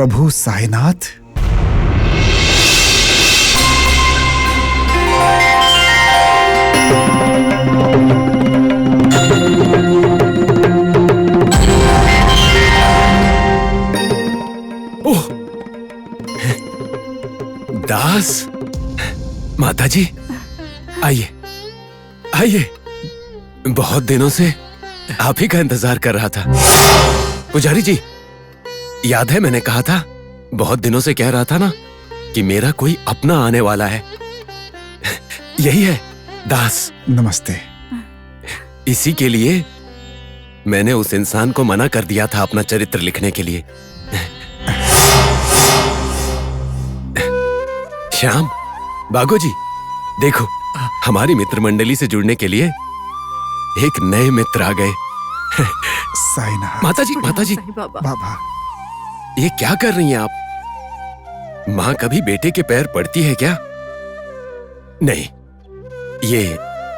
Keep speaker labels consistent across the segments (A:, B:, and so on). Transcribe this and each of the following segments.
A: प्रभु साईनाथ।
B: ओह, दास, माताजी, आइए आइए। बहुत दिनों से आप ही का इंतजार कर रहा था। पुजारी जी, याद है मैंने कहा था, बहुत दिनों से कह रहा था ना कि मेरा कोई अपना आने वाला है। यही है दास।
A: नमस्ते।
B: इसी के लिए मैंने उस इंसान को मना कर दिया था अपना चरित्र लिखने के लिए। श्याम, बागो जी, देखो, हमारी मित्र मंडली से जुड़ने के लिए एक नए मित्र आ गए।
A: साईनाथ।
B: माताजी, माताजी,
A: बाबा,
B: ये क्या कर रही हैं आप? माँ कभी बेटे के पैर पड़ती है क्या? नहीं, ये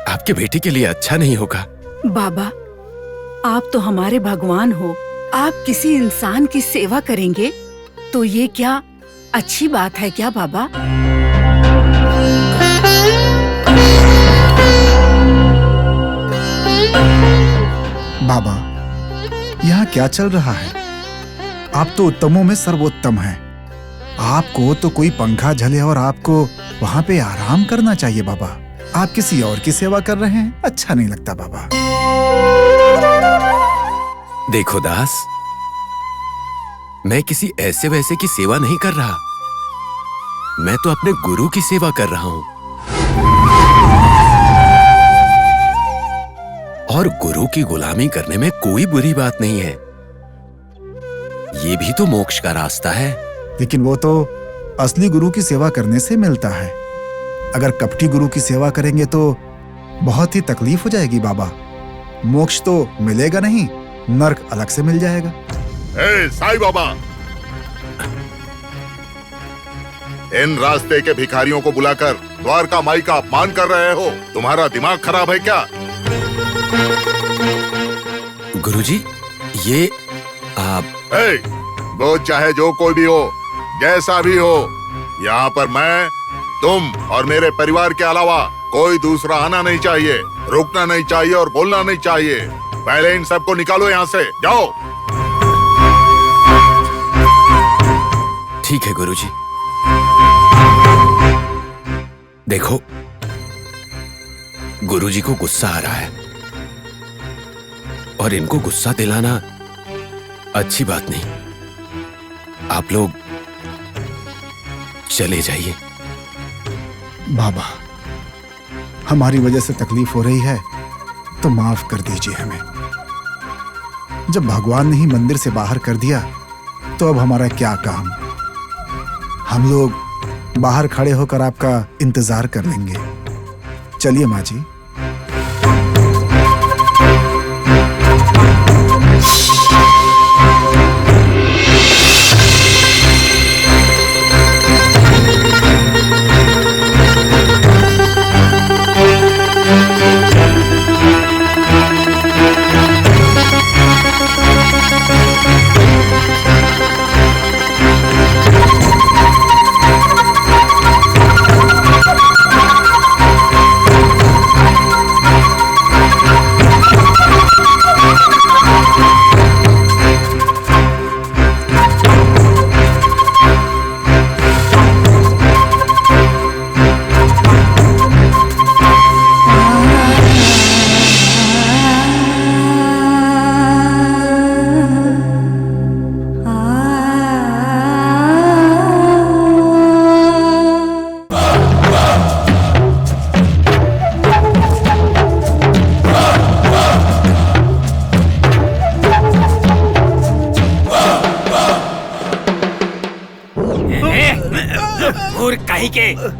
B: आपके बेटे के लिए अच्छा नहीं होगा।
C: बाबा, आप तो हमारे भगवान हो। आप किसी इंसान की सेवा करेंगे तो ये क्या अच्छी बात है क्या बाबा?
A: बाबा, यहाँ क्या चल रहा है? आप तो उत्तमों में सर्वोत्तम हैं। आपको तो कोई पंखा झले और आपको वहाँ पे आराम करना चाहिए बाबा। आप किसी और की सेवा कर रहे हैं, अच्छा नहीं लगता बाबा।
B: देखो दास, मैं किसी ऐसे वैसे की सेवा नहीं कर रहा। मैं तो अपने गुरु की सेवा कर रहा हूँ। और गुरु की गुलामी करने में कोई बुरी बात नहीं है। ये भी तो मोक्ष का रास्ता है।
A: लेकिन वो तो असली गुरु की सेवा करने से मिलता है। अगर कपटी गुरु की सेवा करेंगे तो बहुत ही तकलीफ हो जाएगी बाबा। मोक्ष तो मिलेगा नहीं, नर्क अलग से मिल जाएगा।
D: साईं बाबा, इन रास्ते के भिखारियों को बुलाकर द्वारका माई का अपमान कर रहे हो। तुम्हारा दिमाग खराब है क्या?
B: गुरुजी, ये आप
D: वो चाहे जो कोई भी हो, जैसा भी हो, यहाँ पर मैं, तुम और मेरे परिवार के अलावा कोई दूसरा आना नहीं चाहिए, रुकना नहीं चाहिए और बोलना नहीं चाहिए। पहले इन सबको निकालो यहाँ से, जाओ।
B: ठीक है गुरुजी। देखो, गुरुजी को गुस्सा आ रहा है और इनको गुस्सा दिलाना अच्छी बात नहीं। आप लोग चले जाइए।
A: बाबा, हमारी वजह से तकलीफ हो रही है तो माफ कर दीजिए हमें। जब भगवान ने ही मंदिर से बाहर कर दिया तो अब हमारा क्या काम। हम लोग बाहर खड़े होकर आपका इंतजार कर लेंगे। चलिए माँ जी।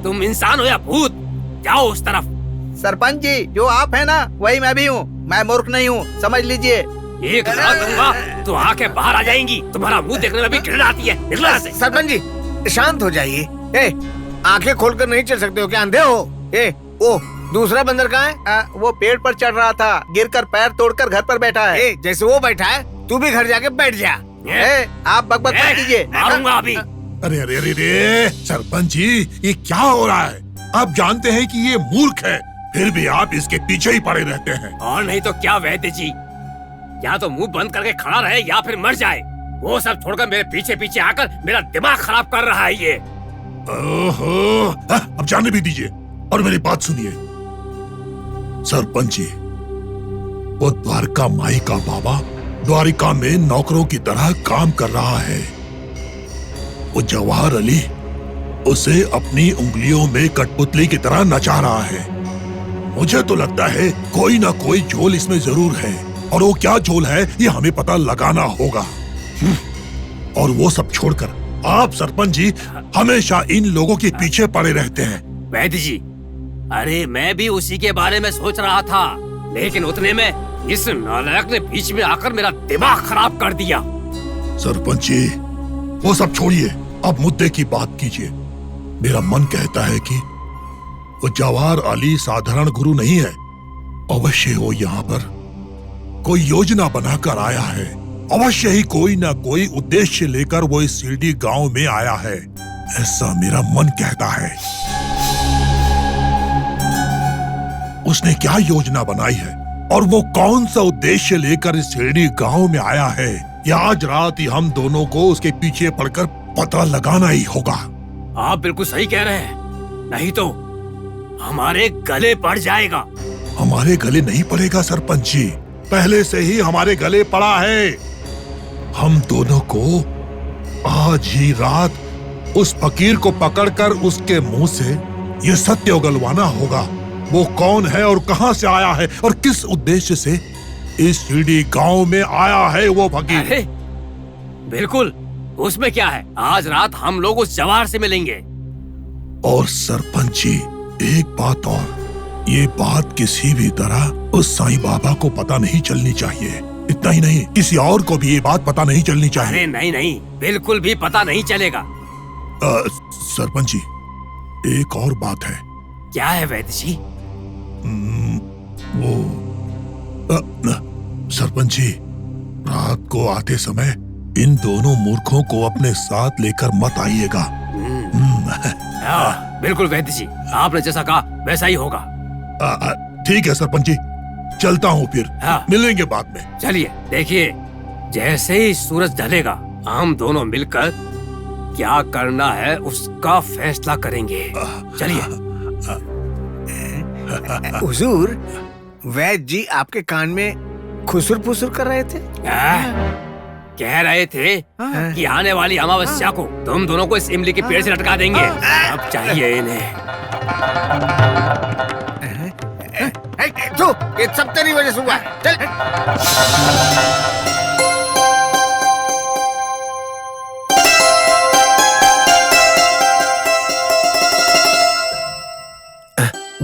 E: तुम इंसान हो या भूत, जाओ उस तरफ।
F: सरपंच जी, जो आप है ना वही मैं भी हूँ। मैं मूर्ख नहीं हूँ, समझ लीजिए।
E: एक रात दूंगा तो आंखें बाहर आ जाएंगी। तुम्हारा मुंह देखने में भी घृणा आती है। निकलो यहाँ से।
F: सरपंच जी, शांत हो जाइए। आंखें खोलकर नहीं चल सकते हो क्या? अंधे हो? ओ दूसरा बंदर कहाँ है? वो पेड़ पर चढ़ रहा था, गिरकर पैर तोड़कर घर पर बैठा है। जैसे वो बैठा है तू भी घर जाके बैठ जा। आप बकबक मत कीजिए।
E: मारूंगा अभी।
G: अरे अरे अरे रे सरपंच जी, ये क्या हो रहा है? आप जानते हैं कि ये मूर्ख है, फिर भी आप इसके पीछे ही पड़े रहते हैं।
E: और नहीं तो क्या वैद्य जी, या तो मुंह बंद करके खड़ा रहे या फिर मर जाए। वो सब छोड़कर मेरे पीछे पीछे आकर मेरा दिमाग खराब कर रहा है ये।
G: ओहो, अब जाने भी दीजिए और मेरी बात सुनिए। सरपंच जी, वो द्वारका माई का बाबा द्वारिका में नौकरों की तरह काम कर रहा है। वो जवाहर अली उसे अपनी उंगलियों में कठपुतली की तरह नचा रहा है। मुझे तो लगता है कोई ना कोई झोल इसमें जरूर है, और वो क्या झोल है ये हमें पता लगाना होगा। और वो सब छोड़कर आप सरपंच जी हमेशा इन लोगों के पीछे पड़े रहते हैं।
E: वैद्य जी, अरे मैं भी उसी के बारे में सोच रहा था, लेकिन उतने में इस नालायक ने बीच में आकर मेरा दिमाग खराब कर दिया।
G: सरपंच जी, वो सब छोड़िए, अब मुद्दे की बात कीजिए। मेरा मन कहता है कि वो जवाहर अली साधारण गुरु नहीं है। अवश्य वो यहाँ पर कोई योजना बनाकर आया है। अवश्य ही कोई ना कोई उद्देश्य लेकर वो इस शिरडी गांव में आया है, ऐसा मेरा मन कहता है। उसने क्या योजना बनाई है और वो कौन सा उद्देश्य लेकर इस शिरडी गांव में आया है, या आज रात ही हम दोनों को उसके पीछे पड़कर पता लगाना ही होगा।
E: आप बिल्कुल सही कह रहे हैं, नहीं तो हमारे गले पड़ जाएगा।
G: हमारे गले नहीं पड़ेगा सरपंच जी, पहले से ही हमारे गले पड़ा है। हम दोनों को आज ही रात उस फकीर को पकड़कर उसके मुंह से ये सत्य उगलवाना होगा। वो कौन है और कहां से आया है और किस उद्देश्य से इस शिरडी गांव में आया है वो फकीर।
E: अरे बिल्कुल, उसमें क्या है, आज रात हम लोग उस जवाहर से मिलेंगे।
G: और सरपंच जी, एक बात और, ये बात किसी भी तरह उस साईं बाबा को पता नहीं चलनी चाहिए। इतना ही नहीं, किसी और को भी ये बात पता नहीं चलनी चाहिए।
E: अरे नहीं नहीं, बिल्कुल भी पता नहीं चलेगा।
G: सरपंच जी, एक और बात है।
E: क्या है वैद्य जी?
G: सरपंच जी, रात को आते समय इन दोनों मूर्खों को अपने साथ लेकर मत आइएगा।
E: बिल्कुल वैद्य जी, आपने जैसा कहा वैसा ही होगा।
G: ठीक है सरपंच जी, चलता हूँ फिर।
E: हाँ।
G: मिलेंगे बाद में।
E: चलिए, देखिए जैसे ही सूरज ढलेगा हम दोनों मिलकर क्या करना है उसका फैसला करेंगे। चलिए।
F: हुजूर, वैद्य जी आपके कान में खुसुर फुसुर कर रहे थे।
E: कह रहे थे कि आने वाली अमावस्या को तुम दोनों को इस इमली के पेड़ से लटका देंगे। अब चाहिए इन्हें।
F: तो ये सब तेरी वजह से हुआ है। चल।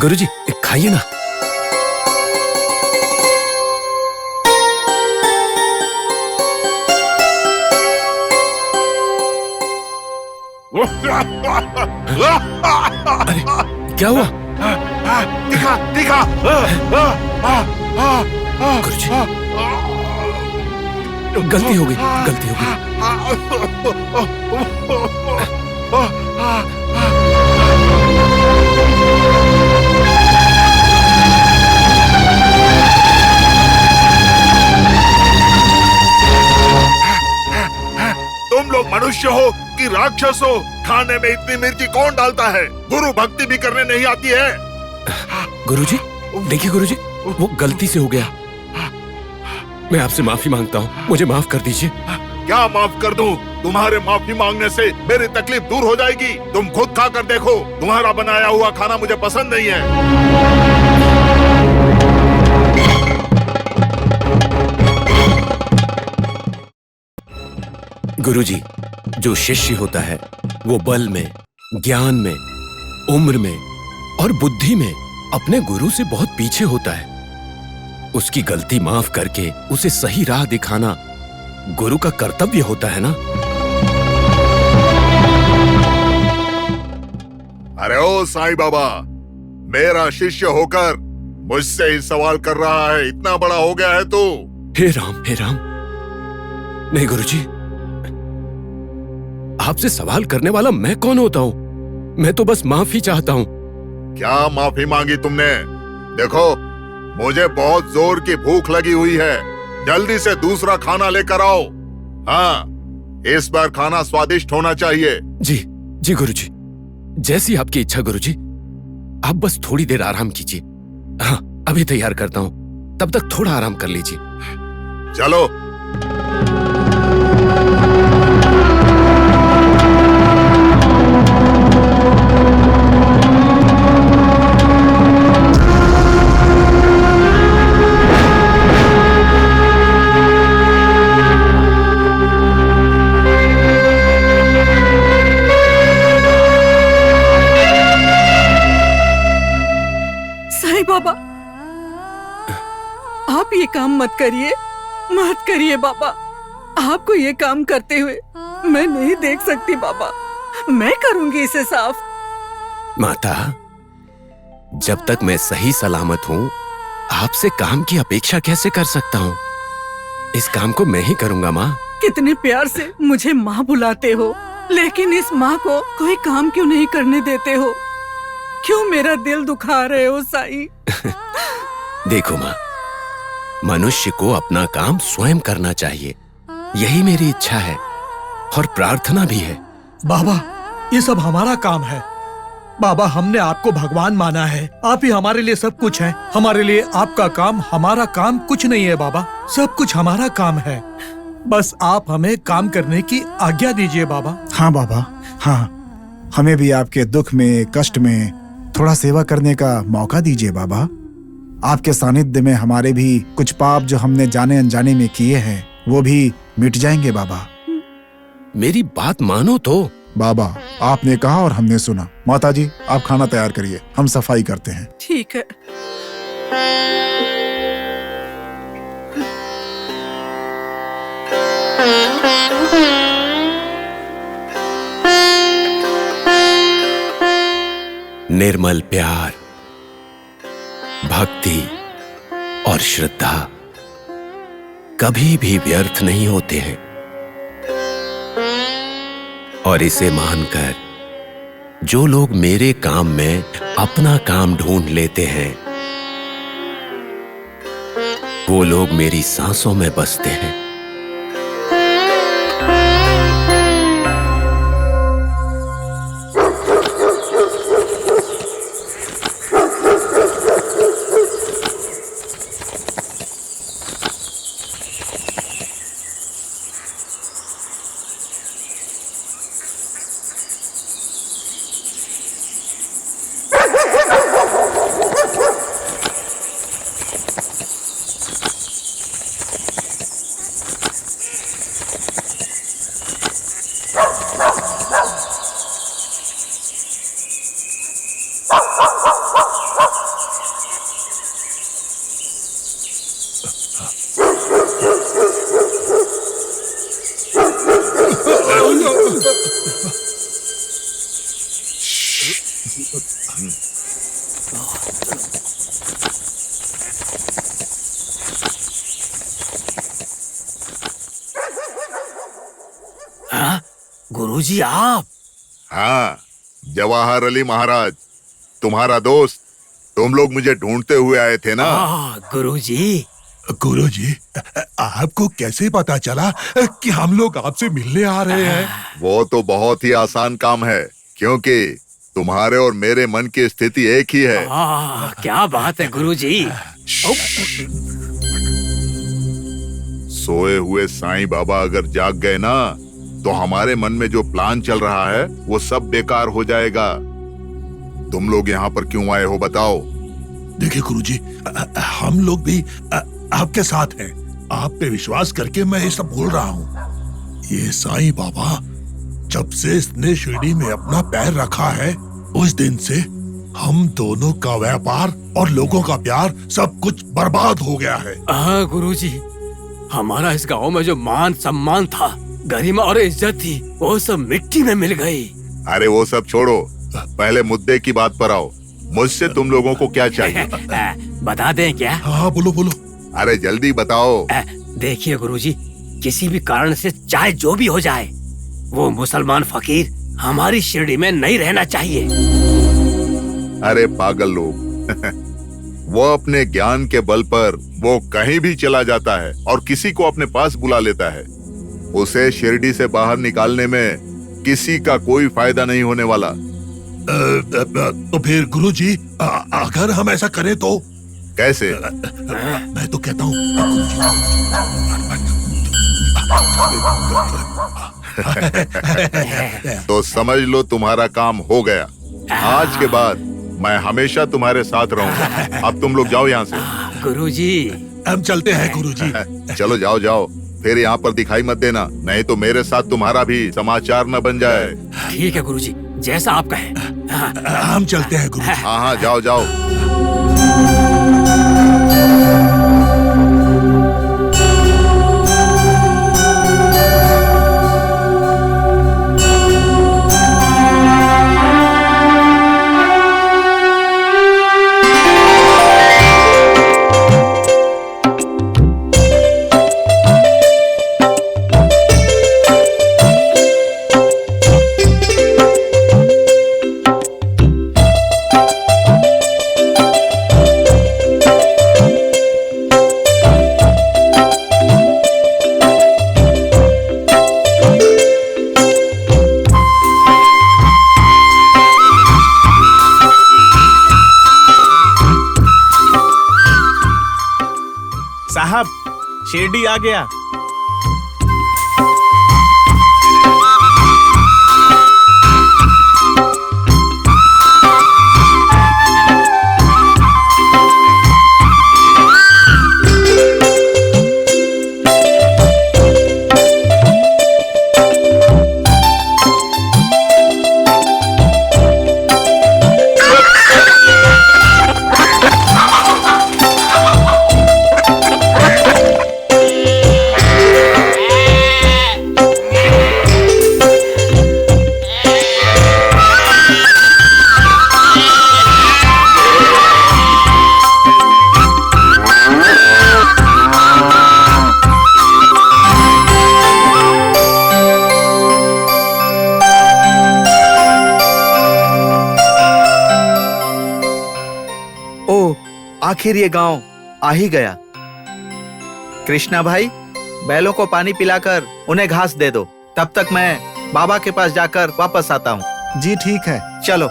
B: गुरुजी, खाइए ना। अरे क्या हुआ?
G: दिखा दिखा।
B: गुरुजी, गलती हो गई, गलती हो गई।
D: तुम लोग मनुष्य हो कि राक्षस हो? खाने में इतनी मिर्ची कौन डालता है? गुरु भक्ति भी करने नहीं आती है।
B: गुरुजी, देखिए गुरुजी, वो गलती से हो गया। मैं आपसे माफी मांगता हूँ, मुझे माफ कर दीजिए।
D: क्या माफ कर दूं? तुम्हारे माफी मांगने से मेरी तकलीफ दूर हो जाएगी। तुम खुद खा कर देखो, तुम्हारा बनाया हुआ खाना मुझे पसंद नहीं है।
B: गुरुजी, जो शिष्य होता है वो बल में, ज्ञान में, उम्र में और बुद्धि में अपने गुरु से बहुत पीछे होता है। उसकी गलती माफ करके उसे सही राह दिखाना गुरु का कर्तव्य होता है ना।
D: अरे ओ साईं बाबा, मेरा शिष्य होकर मुझसे ही सवाल कर रहा है? इतना बड़ा हो गया है तू।
B: हे राम, हे राम। नहीं गुरुजी, आपसे सवाल करने वाला मैं कौन होता हूँ? मैं तो बस माफी चाहता हूँ।
D: क्या माफी मांगी तुमने? देखो, मुझे बहुत जोर की भूख लगी हुई है, जल्दी से दूसरा खाना लेकर आओ। हाँ, इस बार खाना स्वादिष्ट होना चाहिए।
B: जी गुरुजी, जैसी आपकी इच्छा गुरुजी। आप बस थोड़ी देर आराम कीजिए। हाँ, अभी तैयार करता हूँ, तब तक थोड़ा आराम कर लीजिए।
D: चलो।
C: साईं बाबा, आप ये काम मत करिए बाबा। आपको ये काम करते हुए मैं नहीं देख सकती बाबा। मैं करूंगी इसे साफ।
B: माता, जब तक मैं सही सलामत हूँ, आपसे काम की अपेक्षा कैसे कर सकता हूँ? इस काम को मैं ही करूंगा माँ।
C: कितने प्यार से मुझे माँ बुलाते हो, लेकिन इस माँ को कोई काम क्यों नहीं करने देते हो? क्यों मेरा दिल दुखा रहे हो साईं?
B: देखो माँ, मनुष्य को अपना काम स्वयं करना चाहिए, यही मेरी इच्छा है और प्रार्थना भी है।
H: बाबा, ये सब हमारा काम है। बाबा, हमने आपको भगवान माना है। आप ही हमारे लिए सब कुछ हैं। हमारे लिए आपका काम, हमारा काम कुछ नहीं है बाबा। सब कुछ हमारा काम है। बस आप हमें काम करने की आज्ञा दीजिए बाबा।
A: हाँ बाबा, हाँ, हमें भी आपके दुख में, कष्ट में थोड़ा सेवा करने का मौका दीजिए बाबा। आपके सानिध्य में हमारे भी कुछ पाप जो हमने जाने अनजाने में किए हैं, वो भी मिट जाएंगे बाबा।
B: मेरी बात मानो तो।
A: बाबा, आपने कहा और हमने सुना। माताजी, आप खाना तैयार करिए, हम सफाई करते हैं।
C: ठीक है।
B: निर्मल प्यार, भक्ति और श्रद्धा कभी भी व्यर्थ नहीं होते हैं, और इसे मानकर जो लोग मेरे काम में अपना काम ढूंढ लेते हैं, वो लोग मेरी सांसों में बसते हैं।
E: गुरुजी आप?
D: हाँ, जवाहर अली महाराज, तुम्हारा दोस्त। तुम लोग मुझे ढूंढते हुए आए थे ना?
E: गुरुजी।
G: गुरुजी, आपको कैसे पता चला कि हम लोग आपसे मिलने आ रहे हैं?
D: वो तो बहुत ही आसान काम है, क्योंकि तुम्हारे और मेरे मन की स्थिति एक ही है।
E: क्या बात है गुरुजी।
D: सोए हुए साईं बाबा अगर जाग गए ना, तो हमारे मन में जो प्लान चल रहा है वो सब बेकार हो जाएगा। तुम लोग यहाँ पर क्यों आए हो, बताओ?
G: देखिए गुरुजी, हम लोग भी आपके साथ हैं। आप पे विश्वास करके मैं ये सब बोल रहा हूँ। ये साईं बाबा जब से इसने शिरडी में अपना पैर रखा है, उस दिन से हम दोनों का व्यापार और लोगों का प्यार सब कुछ बर्बाद हो गया है।
E: गुरुजी, हमारा इस गांव में जो मान सम्मान था, गरिमा और इज्जत थी, वो सब मिट्टी में मिल गई।
D: अरे वो सब छोड़ो, पहले मुद्दे की बात पर आओ। मुझसे तुम लोगों को क्या चाहिए?
E: बता दें क्या?
G: हाँ, बोलो बोलो।
D: अरे जल्दी बताओ।
E: देखिए गुरुजी, किसी भी कारण से चाहे जो भी हो जाए, वो मुसलमान फकीर हमारी शिरडी में नहीं रहना चाहिए।
D: अरे पागल लोग वो अपने ज्ञान के बल पर वो कहीं भी चला जाता है और किसी को अपने पास बुला लेता है। उसे शिरडी से बाहर निकालने में किसी का कोई फायदा नहीं होने वाला।
G: तो फिर गुरुजी, अगर हम ऐसा करें तो?
D: कैसे?
G: मैं तो कहता हूँ
D: तो समझ लो तुम्हारा काम हो गया। आज के बाद मैं हमेशा तुम्हारे साथ रहूंगा। अब तुम लोग जाओ यहाँ से।
E: गुरुजी,
G: हम चलते हैं गुरुजी।
D: चलो जाओ जाओ, फिर यहाँ पर दिखाई मत देना, नहीं तो मेरे साथ तुम्हारा भी समाचार न बन जाए।
E: ठीक है गुरुजी, जैसा आप कहें।
G: हम चलते हैं गुरुजी।
D: हाँ हाँ, जाओ जाओ।
I: साहब, शिरडी आ गया।
J: आखिर ये गांव आ ही गया। कृष्णा भाई, बैलों को पानी पिलाकर उन्हें घास दे दो। तब तक मैं बाबा के पास जाकर वापस आता हूँ।
A: जी ठीक है।
J: चलो।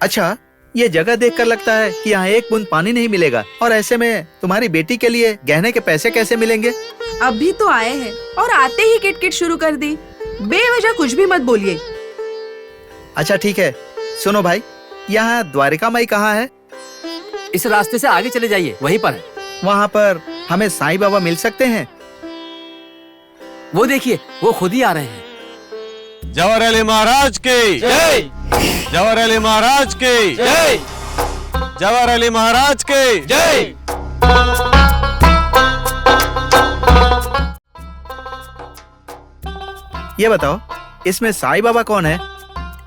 J: अच्छा, ये जगह देखकर लगता है कि यहाँ एक बूंद पानी नहीं मिलेगा, और ऐसे में तुम्हारी बेटी के लिए गहने के पैसे कैसे मिलेंगे?
K: अभी तो आए हैं और आते ही किटकिट शुरू कर दी। बेवजह कुछ भी मत बोलिए।
J: अच्छा ठीक है, सुनो भाई, यहाँ द्वारिका माई कहाँ है?
E: इस रास्ते से आगे चले जाइए, वहीं पर है।
J: वहाँ पर हमें साईं बाबा मिल सकते हैं?
E: वो देखिए, वो खुद ही आ रहे हैं।
L: जवाहर अली महाराज की जय। जवाहर अली महाराज की जय। जवाहर अली महाराज की जय।
J: ये बताओ, इसमें साईं बाबा कौन है?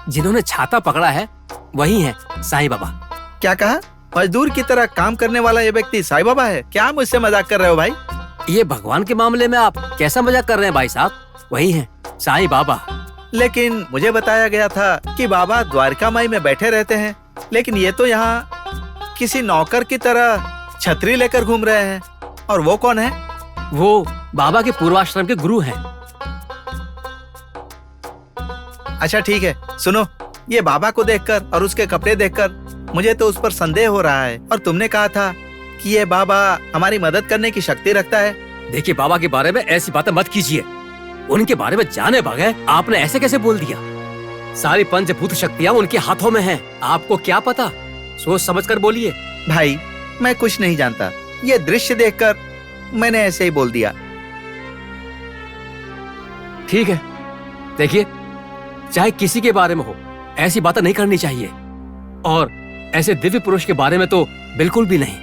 E: जिन्होंने छाता पकड़ा है वही है साईं बाबा।
J: क्या कहा? मजदूर की तरह काम करने वाला ये व्यक्ति साईं बाबा है? क्या मुझसे मजाक कर रहे हो भाई?
E: ये भगवान के मामले में आप कैसा मजाक कर रहे हैं भाई साहब? वही है साईं बाबा।
J: लेकिन मुझे बताया गया था कि बाबा द्वारका माई में बैठे रहते हैं, लेकिन ये तो यहाँ किसी नौकर की तरह छतरी लेकर घूम रहे हैं। और वो कौन है?
E: वो बाबा के पूर्वाश्रम के गुरु हैं।
J: अच्छा ठीक है, सुनो, ये बाबा को देखकर और उसके कपड़े देखकर मुझे तो उस पर संदेह हो रहा है। और तुमने कहा था कि ये बाबा हमारी मदद करने की शक्ति रखता है।
E: देखिए, बाबा के बारे में ऐसी बातें मत कीजिए। उनके बारे में जाने बगैर आपने ऐसे कैसे बोल दिया? सारी पंचभूत शक्तियाँ उनके हाथों में हैं। आपको क्या पता? सोच समझ कर बोलिए।
J: भाई, मैं कुछ नहीं जानता। ये दृश्य देखकर मैंने ऐसे ही बोल दिया।
E: ठीक है, देखिए, चाहे किसी के बारे में हो, ऐसी बातें नहीं करनी चाहिए, और ऐसे दिव्य पुरुष के बारे में तो बिल्कुल भी नहीं।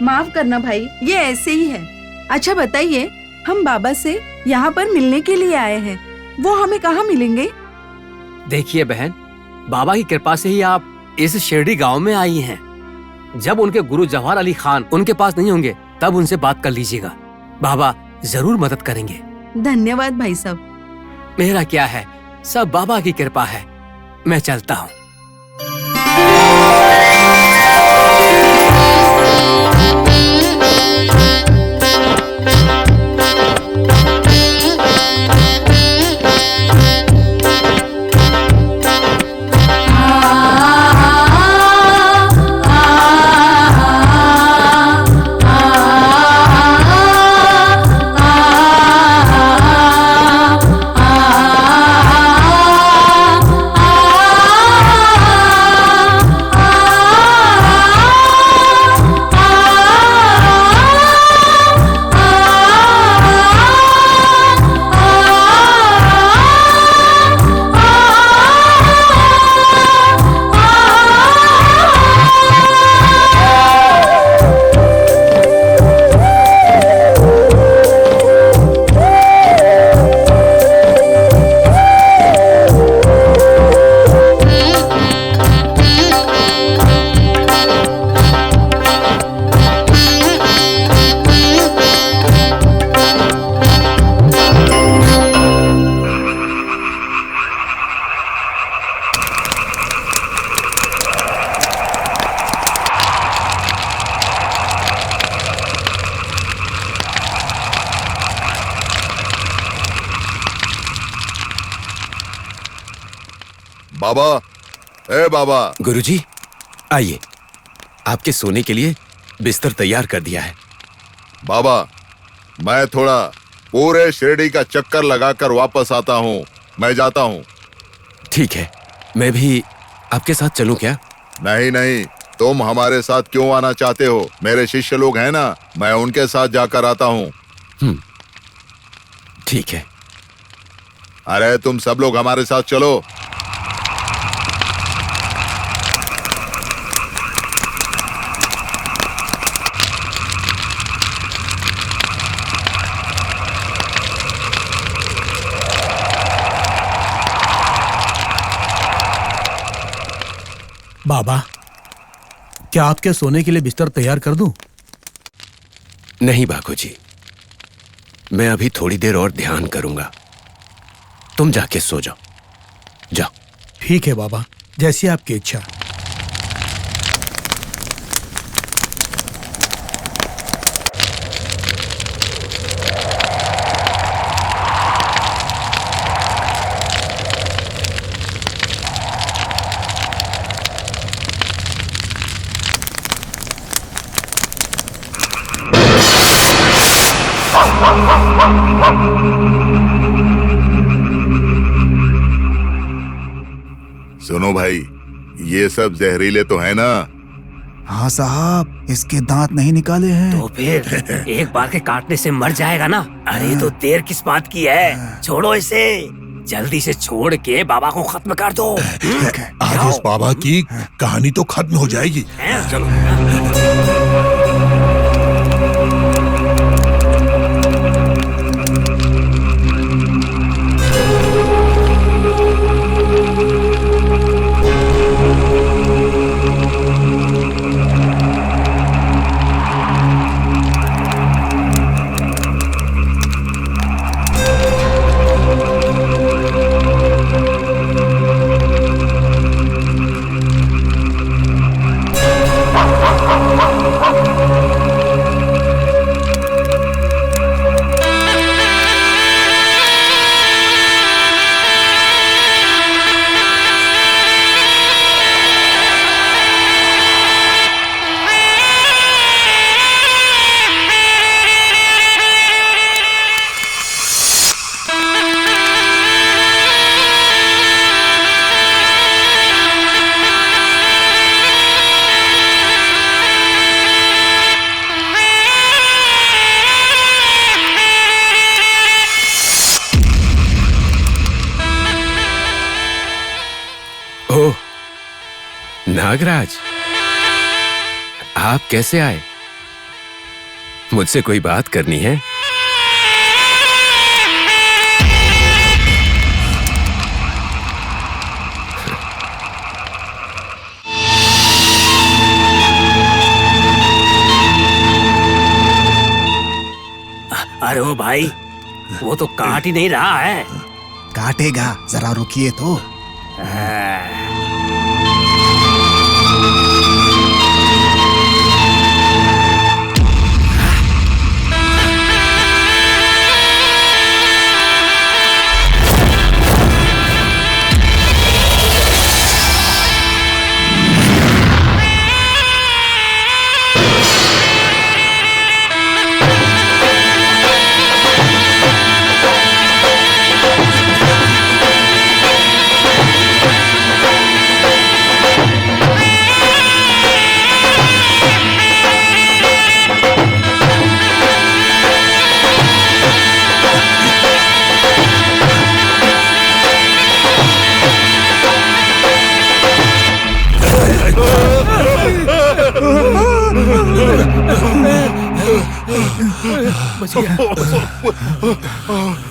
K: माफ करना भाई, ये ऐसे ही है। अच्छा बताइए, हम बाबा से यहाँ पर मिलने के लिए आए हैं। वो हमें कहाँ मिलेंगे?
E: देखिए बहन, बाबा की कृपा से ही आप इस शिरडी गांव में आई हैं। जब उनके गुरु जवाहर अली खान उनके पास नहीं होंगे तब उनसे बात कर लीजिएगा। बाबा जरूर मदद करेंगे।
K: धन्यवाद भाई साहब।
E: मेरा क्या है, सब बाबा की कृपा है। मैं चलता हूँ।
D: बाबा, ए बाबा।
B: गुरुजी, आइए, आपके सोने के लिए बिस्तर तैयार कर दिया है।
D: बाबा, मैं थोड़ा पूरे शिरडी का चक्कर लगाकर वापस आता हूँ। मैं जाता हूँ।
B: ठीक है, मैं भी आपके साथ चलूं क्या?
D: नहीं नहीं, तुम हमारे साथ क्यों आना चाहते हो? मेरे शिष्य लोग हैं ना, मैं उनके साथ जाकर आता हूँ।
B: ठीक है।
D: अरे तुम सब लोग हमारे साथ चलो।
H: बाबा, क्या आपके सोने के लिए बिस्तर तैयार कर दूं?
B: नहीं बाबूजी, मैं अभी थोड़ी देर और ध्यान करूंगा। तुम जाके सो जाओ। जाओ।
H: ठीक है बाबा, जैसी आपकी इच्छा।
D: सुनो भाई, ये सब जहरीले तो है ना?
A: हाँ साहब, इसके दांत नहीं निकाले हैं।
E: तो फिर एक बार के काटने से मर जाएगा ना। अरे तो देर किस बात की है, छोड़ो इसे। जल्दी से छोड़ के बाबा को खत्म कर दो।
G: आज इस बाबा की कहानी तो खत्म हो जाएगी।
E: चलो।
B: नागराज, आप कैसे आए? मुझसे कोई बात करनी है?
E: भाई, वो तो काट ही नहीं रहा है।
A: काटेगा, जरा रुकिए तो।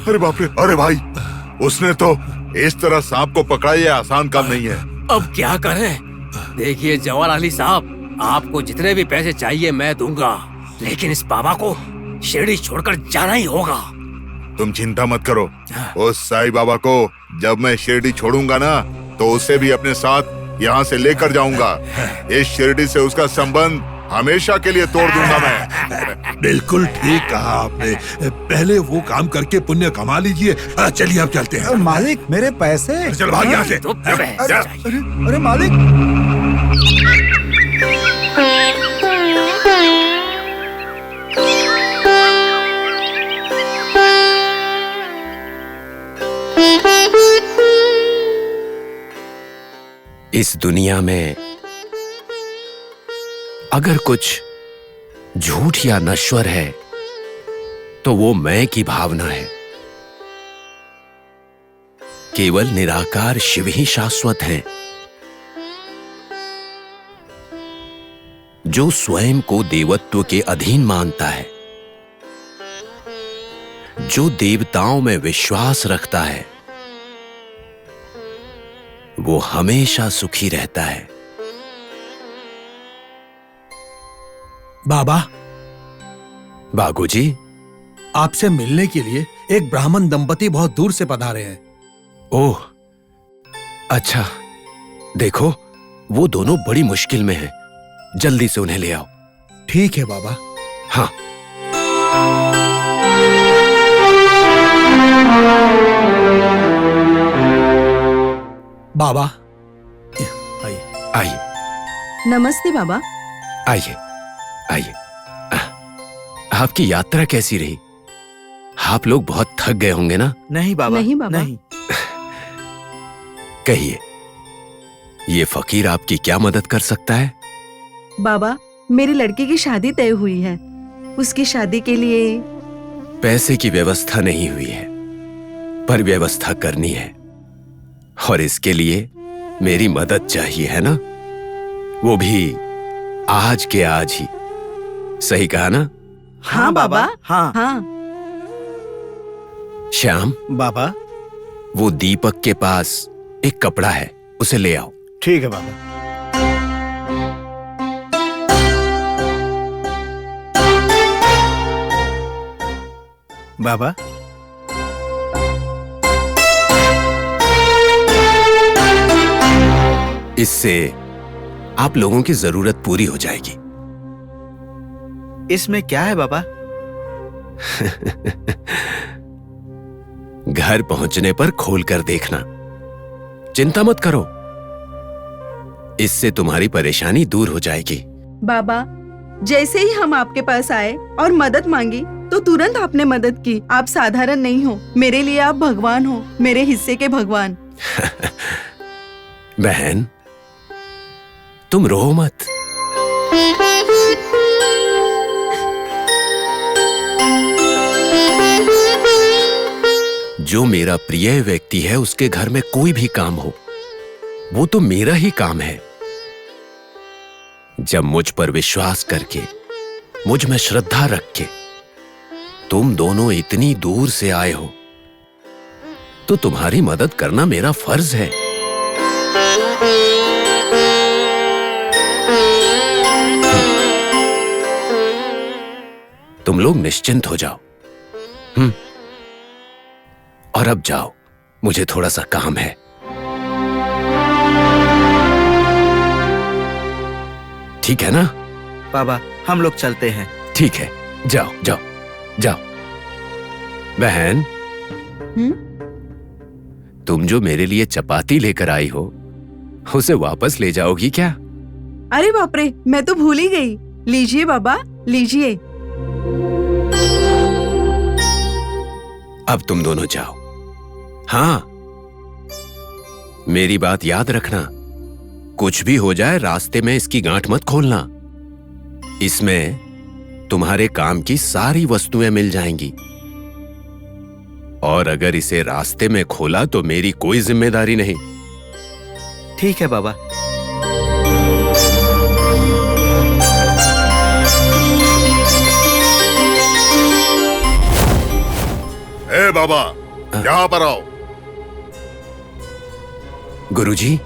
D: अरे बाप रे, अरे भाई, उसने तो इस तरह सांप को पकड़ा, ये आसान काम नहीं है।
E: अब क्या करें? देखिए जवाहर अली साहब, आपको जितने भी पैसे चाहिए मैं दूंगा, लेकिन इस बाबा को शिरडी छोड़कर जाना ही होगा।
D: तुम चिंता मत करो, उस साईं बाबा को जब मैं शिरडी छोड़ूंगा ना, तो उसे भी अपने साथ यहाँ से लेकर जाऊंगा। इस शिरडी से उसका संबंध हमेशा के लिए तोड़ दूंगा मैं।
G: बिल्कुल ठीक कहा आपने। पहले वो काम करके पुण्य कमा लीजिए। चलिए अब चलते हैं।
A: मालिक, मेरे पैसे।
G: चल भाग यहाँ से।
A: अरे मालिक।
B: इस दुनिया में अगर कुछ झूठ या नश्वर है तो वो मैं की भावना है। केवल निराकार शिव ही शाश्वत हैं, जो स्वयं को देवत्व के अधीन मानता है, जो देवताओं में विश्वास रखता है, वो हमेशा सुखी रहता है।
H: बाबा,
B: बागुजी,
H: आपसे मिलने के लिए एक ब्राह्मण दंपति बहुत दूर से पधारे हैं।
B: ओह, अच्छा। देखो, वो दोनों बड़ी मुश्किल में हैं। जल्दी से उन्हें ले आओ।
H: ठीक है बाबा।
B: हाँ।
H: बाबा,
B: आइए।
K: नमस्ते बाबा।
B: आइए, आइए। आपकी यात्रा कैसी रही? आप लोग बहुत थक गए होंगे ना?
J: नहीं बाबा,
K: नहीं बाबा।
J: नहीं।
B: कहिए, ये फकीर आपकी क्या मदद कर सकता है?
K: बाबा, मेरी लड़की की शादी तय हुई है। उसकी शादी के लिए
B: पैसे की व्यवस्था नहीं हुई है, पर व्यवस्था करनी है, और इसके लिए मेरी मदद चाहिए, है ना? वो भी आज के आज ही। सही कहा ना?
K: हाँ बाबा।
J: हाँ।
K: हाँ
B: श्याम,
J: बाबा।
B: वो दीपक के पास एक कपड़ा है, उसे ले आओ।
F: ठीक है बाबा।
J: बाबा,
B: इससे आप लोगों की जरूरत पूरी हो जाएगी।
J: इसमें क्या है बाबा?
B: घर पहुंचने पर खोल कर देखना। चिंता मत करो, इससे तुम्हारी परेशानी दूर हो जाएगी।
K: बाबा, जैसे ही हम आपके पास आए और मदद मांगी तो तुरंत आपने मदद की। आप साधारण नहीं हो, मेरे लिए आप भगवान हो, मेरे हिस्से के भगवान।
B: बहन, तुम रो मत। जो मेरा प्रिय व्यक्ति है, उसके घर में कोई भी काम हो, वो तो मेरा ही काम है। जब मुझ पर विश्वास करके, मुझ में श्रद्धा रख के तुम दोनों इतनी दूर से आए हो, तो तुम्हारी मदद करना मेरा फर्ज है। तुम लोग निश्चिंत हो जाओ, और अब जाओ, मुझे थोड़ा सा काम है। ठीक है ना?
J: बाबा हम लोग चलते हैं।
B: ठीक है, जाओ जाओ जाओ। बहन, तुम जो मेरे लिए चपाती लेकर आई हो, उसे वापस ले जाओगी क्या?
K: अरे बाप रे, मैं तो भूल ही गई। लीजिए बाबा, लीजिए।
B: अब तुम दोनों जाओ। हाँ, मेरी बात याद रखना, कुछ भी हो जाए रास्ते में इसकी गांठ मत खोलना। इसमें तुम्हारे काम की सारी वस्तुएं मिल जाएंगी, और अगर इसे रास्ते में खोला तो मेरी कोई जिम्मेदारी नहीं।
J: ठीक है बाबा।
D: ए बाबा, यहाँ पर आओ।
B: गुरुजी,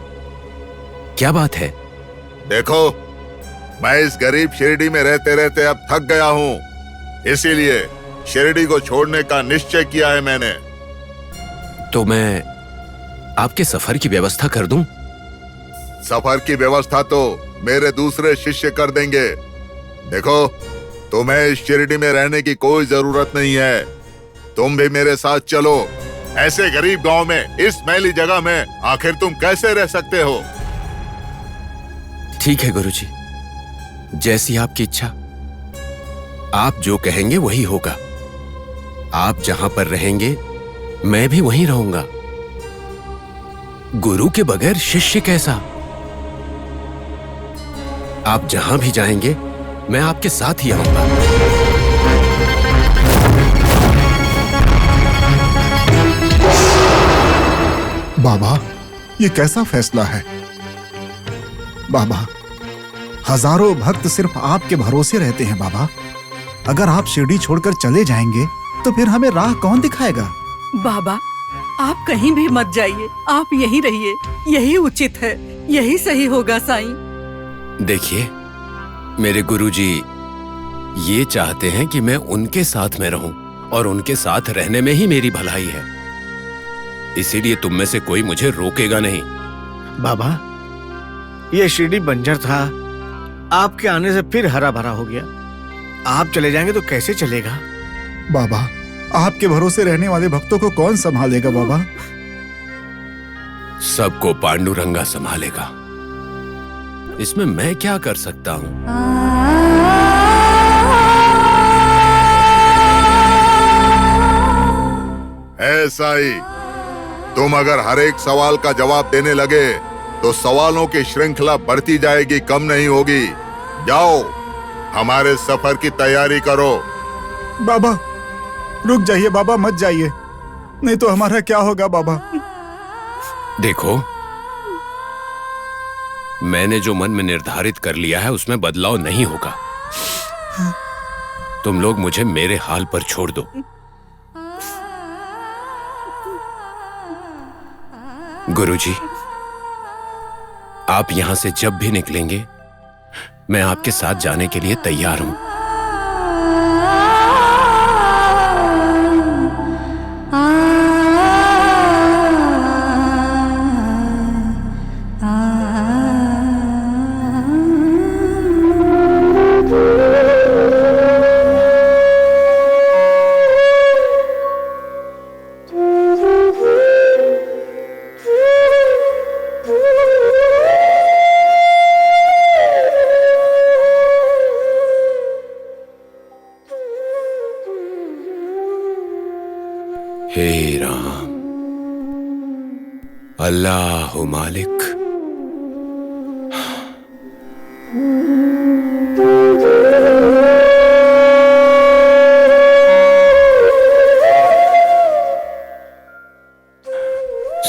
B: क्या बात है?
D: देखो, मैं इस गरीब शिरडी में रहते रहते अब थक गया हूँ, इसीलिए शिरडी को छोड़ने का निश्चय किया है मैंने।
B: तो मैं आपके सफर की व्यवस्था कर दूं?
D: सफर की व्यवस्था तो मेरे दूसरे शिष्य कर देंगे। देखो, तुम्हें इस शिरडी में रहने की कोई जरूरत नहीं है। तुम भी मेरे साथ चलो। ऐसे गरीब गांव में, इस मैली जगह में आखिर तुम कैसे रह सकते हो?
B: ठीक है गुरुजी, जैसी आपकी इच्छा। आप जो कहेंगे वही होगा। आप जहां पर रहेंगे, मैं भी वहीं रहूंगा। गुरु के बगैर शिष्य कैसा? आप जहां भी जाएंगे, मैं आपके साथ ही आऊंगा।
A: बाबा, ये कैसा फैसला है? बाबा, हजारों भक्त सिर्फ आपके भरोसे रहते हैं बाबा। अगर आप शिरडी छोड़कर चले जाएंगे तो फिर हमें राह कौन दिखाएगा?
C: बाबा, आप कहीं भी मत जाइए, आप यहीं रहिए, यही उचित है, यही सही होगा साईं।
B: देखिए, मेरे गुरुजी ये चाहते हैं कि मैं उनके साथ में रहूं, और उनके साथ रहने में ही मेरी भलाई है। इसीलिए तुम में से कोई मुझे रोकेगा नहीं।
F: बाबा, ये शिरडी बंजर था, आपके आने से फिर हरा भरा हो गया। आप चले जाएंगे तो कैसे चलेगा?
A: बाबा, आपके भरोसे रहने वाले भक्तों को कौन संभालेगा बाबा?
B: सबको पांडुरंगा संभालेगा। इसमें मैं क्या कर सकता हूं?
D: ऐसा ही, तुम अगर हर एक सवाल का जवाब देने लगे तो सवालों की श्रृंखला बढ़ती जाएगी, कम नहीं होगी। जाओ, हमारे सफर की तैयारी करो।
A: बाबा, रुक जाइए बाबा, मत जाइए, नहीं तो हमारा क्या होगा बाबा?
B: देखो, मैंने जो मन में निर्धारित कर लिया है उसमें बदलाव नहीं होगा। तुम लोग मुझे मेरे हाल पर छोड़ दो। गुरुजी, आप यहां से जब भी निकलेंगे, मैं आपके साथ जाने के लिए तैयार हूं। हे राम, अल्लाह मालिक।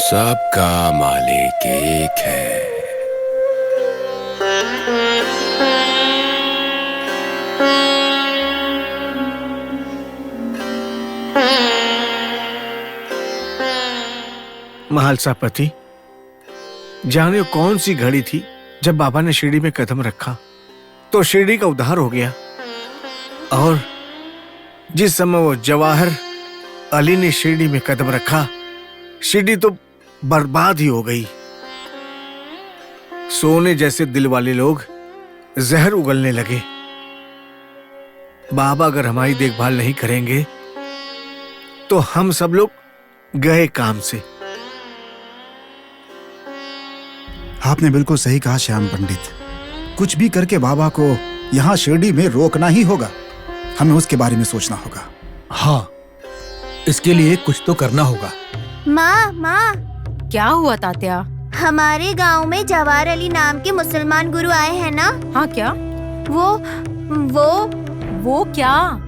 B: सबका मालिक एक है।
F: महालसापति, जाने कौन सी घड़ी थी जब बाबा ने शिरडी में कदम रखा तो शिरडी का उद्धार हो गया, और जिस समय वो जवाहर अली ने शिरडी में कदम रखा, शिरडी तो बर्बाद ही हो गई। सोने जैसे दिल वाले लोग जहर उगलने लगे। बाबा अगर हमारी देखभाल नहीं करेंगे तो हम सब लोग गए काम से।
A: आपने बिल्कुल सही कहा श्याम पंडित। कुछ भी करके बाबा को यहाँ शिरडी में रोकना ही होगा। हमें उसके बारे में सोचना होगा।
H: हाँ, इसके लिए कुछ तो करना होगा।
M: माँ,
C: क्या हुआ तात्या?
M: हमारे गांव में जवाहर अली नाम के मुसलमान गुरु आए हैं ना?
C: हाँ, क्या? वो क्या?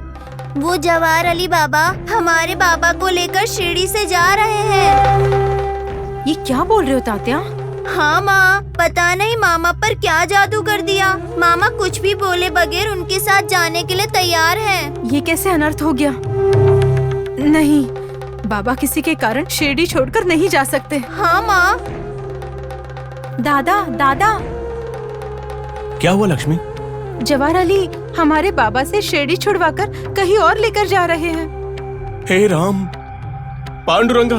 M: वो जवाहर अली बाबा हमारे बाबा को लेकर शिरडी से जा रहे हैं।
C: ये क्या बोल रहे हो तात्या?
M: हाँ माँ, पता नहीं मामा पर क्या जादू कर दिया। मामा कुछ भी बोले बगैर उनके साथ जाने के लिए तैयार हैं।
C: ये कैसे अनर्थ हो गया? नहीं, बाबा किसी के कारण शिरडी छोड़कर नहीं जा सकते।
M: हाँ माँ।
C: दादा,
I: क्या हुआ लक्ष्मी?
C: जवाहर अली हमारे बाबा से शिरडी छुड़वाकर कहीं और लेकर जा रहे हैं।
I: हे राम, पांडुरंगा,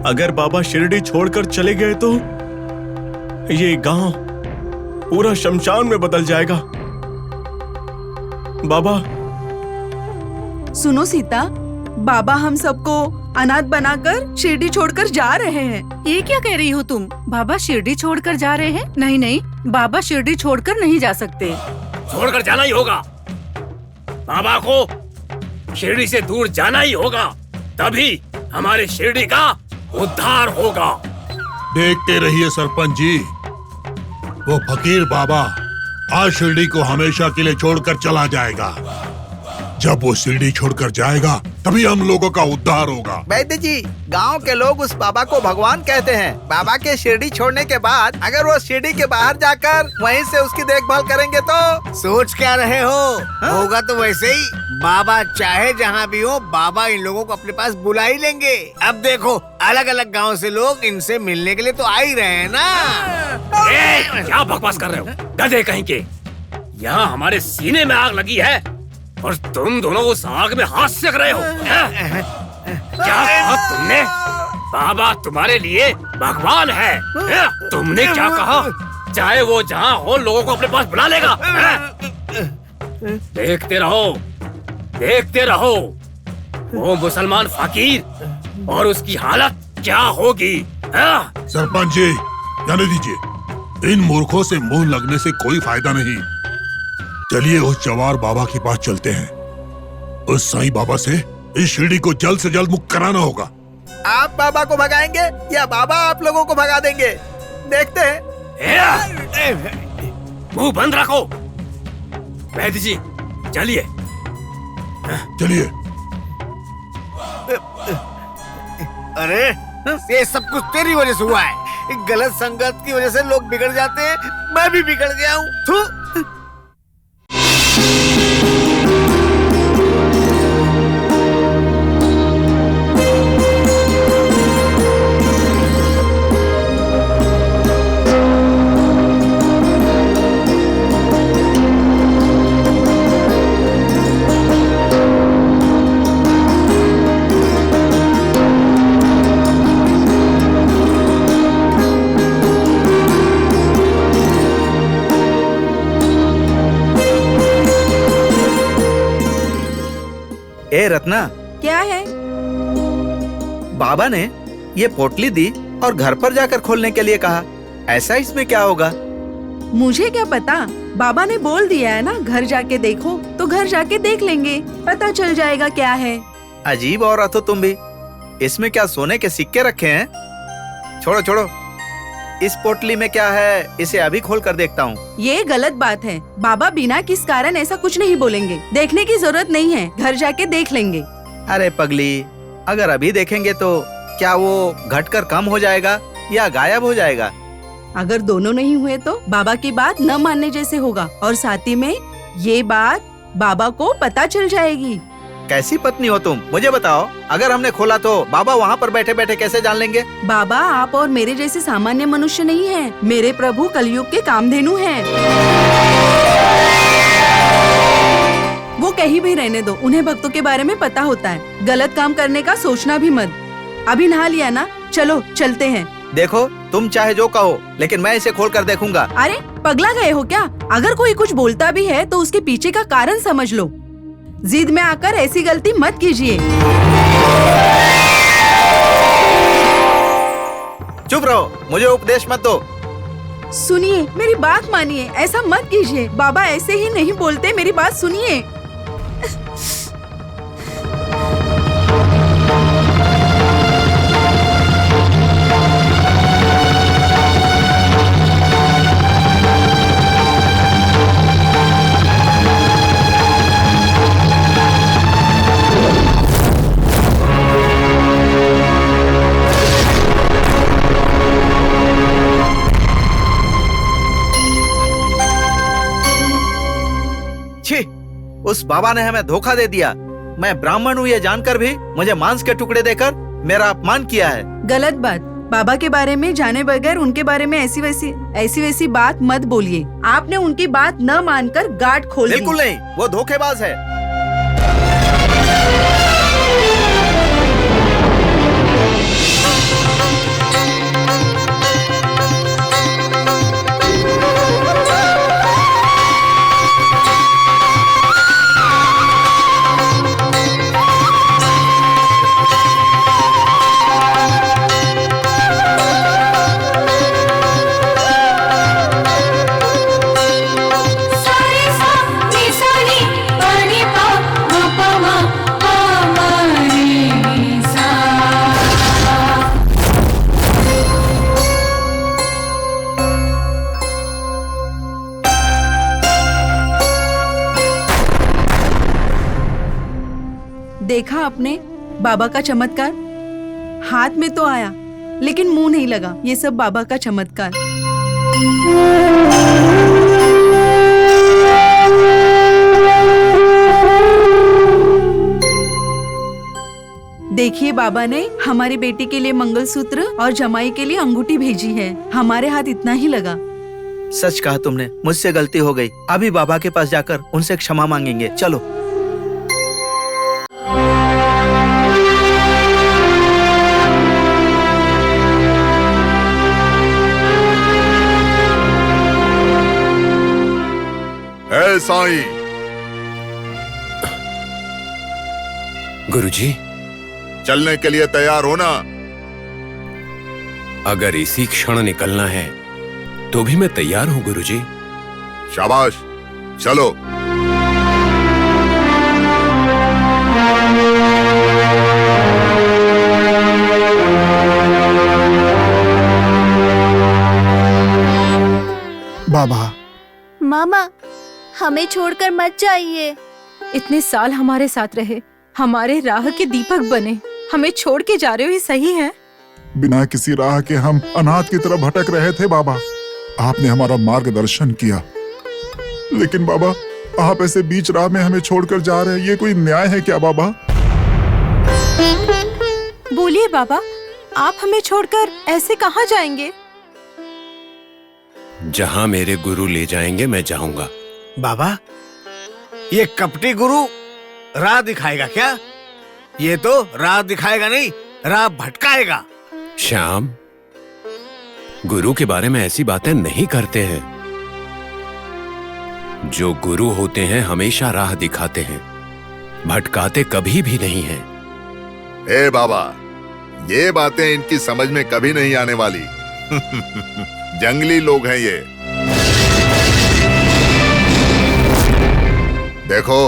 I: अगर बाबा शिरडी छोड़कर चले गए तो ये गांव पूरा शमशान में बदल जाएगा। बाबा,
K: सुनो सीता, बाबा हम सबको अनाथ बनाकर शिरडी छोड़कर जा रहे हैं।
C: ये क्या कह रही हो तुम? बाबा शिरडी छोड़कर जा रहे हैं? नहीं, बाबा शिरडी छोड़कर नहीं जा सकते।
E: छोड़कर जाना ही होगा। बाबा को शिरडी से दूर जाना ही होगा, तभी हमारे शिरडी का उद्धार होगा।
G: देखते रहिए सरपंच जी, वो फकीर बाबा आज शिरडी को हमेशा के लिए छोड़कर चला जाएगा। जब वो शिरडी छोड़कर जाएगा तभी हम लोगों का उद्धार होगा।
J: वैद्य जी, गांव के लोग उस बाबा को भगवान कहते हैं। बाबा के शिरडी छोड़ने के बाद अगर वो शिरडी के बाहर जाकर वहीं से उसकी देखभाल करेंगे तो।
F: सोच क्या रहे हो? होगा तो वैसे ही। बाबा चाहे जहाँ भी हो, बाबा इन लोगों को अपने पास बुला ही लेंगे। अब देखो, अलग अलग गांव से लोग इनसे मिलने के लिए तो आ ही रहे हैं ना।
E: क्या बकवास कर रहे हो गधे कहीं के? यहाँ हमारे सीने में आग लगी है और तुम दोनों उस आग में हाथ सेक रहे हो। क्या कहा तुमने? बाबा तुम्हारे लिए भगवान है। तुमने क्या कहा? चाहे वो जहाँ हो, लोगों को अपने पास बुला लेगा। देखते रहो वो मुसलमान फकीर और उसकी हालत क्या होगी।
G: सरपंच जी, जाने दीजिए। इन मूर्खों से मुंह लगने से कोई फायदा नहीं। चलिए उस जवाहर बाबा के पास चलते हैं। उस साईं बाबा से इस शिरडी को जल्द से जल्द मुक्त कराना होगा।
J: आप बाबा को भगाएंगे या बाबा आप लोगों को भगा देंगे? देखते हैं।
E: मुंह बंद रखो। वैद्य जी, चलिए।
F: अरे, ये सब कुछ तेरी वजह से हुआ है। गलत संगत की वजह से लोग बिगड़ जाते हैं। मैं भी बिगड़ गया हूँ।
J: ए रत्ना,
K: क्या है?
J: बाबा ने ये पोटली दी और घर पर जाकर खोलने के लिए कहा। ऐसा इसमें क्या होगा?
K: मुझे क्या पता, बाबा ने बोल दिया है ना, घर जाके देखो। तो घर जाके देख लेंगे, पता चल जाएगा क्या है।
J: अजीब औरत हो तुम भी। इसमें क्या सोने के सिक्के रखे हैं? छोड़ो, इस पोटली में क्या है, इसे अभी खोल कर देखता हूँ।
K: ये गलत बात है। बाबा बिना किस कारण ऐसा कुछ नहीं बोलेंगे। देखने की जरूरत नहीं है, घर जाके देख लेंगे।
J: अरे पगली, अगर अभी देखेंगे तो क्या वो घटकर कम हो जाएगा या गायब हो जाएगा?
K: अगर दोनों नहीं हुए तो बाबा की बात न मानने जैसे होगा, और साथ ही में ये बात बाबा को पता चल जाएगी।
J: कैसी पत्नी हो तुम, मुझे बताओ। अगर हमने खोला तो बाबा वहाँ पर बैठे बैठे कैसे जान लेंगे?
K: बाबा आप और मेरे जैसे सामान्य मनुष्य नहीं हैं। मेरे प्रभु कलयुग के कामधेनु हैं। वो कहीं भी रहने दो, उन्हें भक्तों के बारे में पता होता है। गलत काम करने का सोचना भी मत। अभी नहा लिया ना, चलो चलते हैं।
J: देखो तुम चाहे जो कहो, लेकिन मैं इसे खोल कर देखूंगा।
K: अरे पगला गए हो क्या? अगर कोई कुछ बोलता भी है तो उसके पीछे का कारण समझ लो। जिद में आकर ऐसी गलती मत कीजिए।
J: चुप रहो, मुझे उपदेश मत दो।
K: सुनिए, मेरी बात मानिए, ऐसा मत कीजिए। बाबा ऐसे ही नहीं बोलते, मेरी बात सुनिए।
J: उस बाबा ने हमें धोखा दे दिया। मैं ब्राह्मण हूँ ये जानकर भी मुझे मांस के टुकड़े देकर मेरा अपमान किया है।
K: गलत बात। बाबा के बारे में जाने बगैर उनके बारे में ऐसी वैसी बात मत बोलिए। आपने उनकी बात न मानकर गांठ खोल दी।
J: बिल्कुल नहीं, वो धोखेबाज है।
K: देखा आपने बाबा का चमत्कार? हाथ में तो आया लेकिन मुंह नहीं लगा। ये सब बाबा का चमत्कार। देखिए, बाबा ने हमारी बेटी के लिए मंगलसूत्र और जमाई के लिए अंगूठी भेजी है। हमारे हाथ इतना ही लगा।
J: सच कहा तुमने, मुझसे गलती हो गई। अभी बाबा के पास जाकर उनसे क्षमा मांगेंगे। चलो।
D: साईं।
B: गुरुजी,
D: चलने के लिए तैयार हो ना?
B: अगर इसी क्षण निकलना है तो भी मैं तैयार हूं गुरुजी।
D: शाबाश, चलो।
A: बाबा।
M: मामा, हमें छोड़कर मत जाइए।
N: इतने साल हमारे साथ रहे, हमारे राह के दीपक बने, हमें छोड़ के जा रहे हो, ये सही है?
O: बिना किसी राह के हम अनाथ की तरफ भटक रहे थे बाबा। आपने हमारा मार्गदर्शन किया, लेकिन बाबा आप ऐसे बीच राह में हमें छोड़कर जा रहे हैं, ये कोई न्याय है क्या बाबा?
N: बोलिए बाबा, आप हमें छोड़कर ऐसे कहाँ जाएंगे?
B: जहां मेरे गुरु ले जाएंगे मैं जाऊंगा।
F: बाबा, ये कपटी गुरु राह दिखाएगा क्या? ये तो राह दिखाएगा नहीं, राह भटकाएगा।
B: श्याम, गुरु के बारे में ऐसी बातें नहीं करते हैं। जो गुरु होते हैं हमेशा राह दिखाते हैं, भटकाते कभी भी नहीं हैं।
D: ए बाबा, ये बातें इनकी समझ में कभी नहीं आने वाली। जंगली लोग हैं ये। देखो,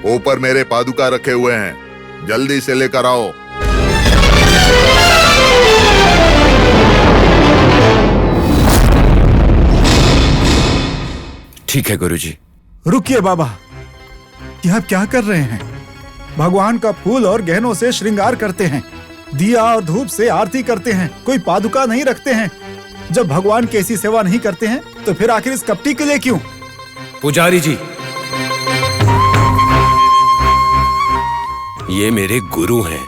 D: ऊपर मेरे पादुका रखे हुए हैं, जल्दी से लेकर आओ।
B: ठीक है गुरुजी।
A: रुकिए बाबा, ये आप क्या कर रहे हैं? भगवान का फूल और गहनों से श्रृंगार करते हैं, दिया और धूप से आरती करते हैं, कोई पादुका नहीं रखते हैं। जब भगवान की ऐसी सेवा नहीं करते हैं तो फिर आखिर इस कपटी के लिए क्यों?
B: पुजारी जी, ये मेरे गुरु हैं।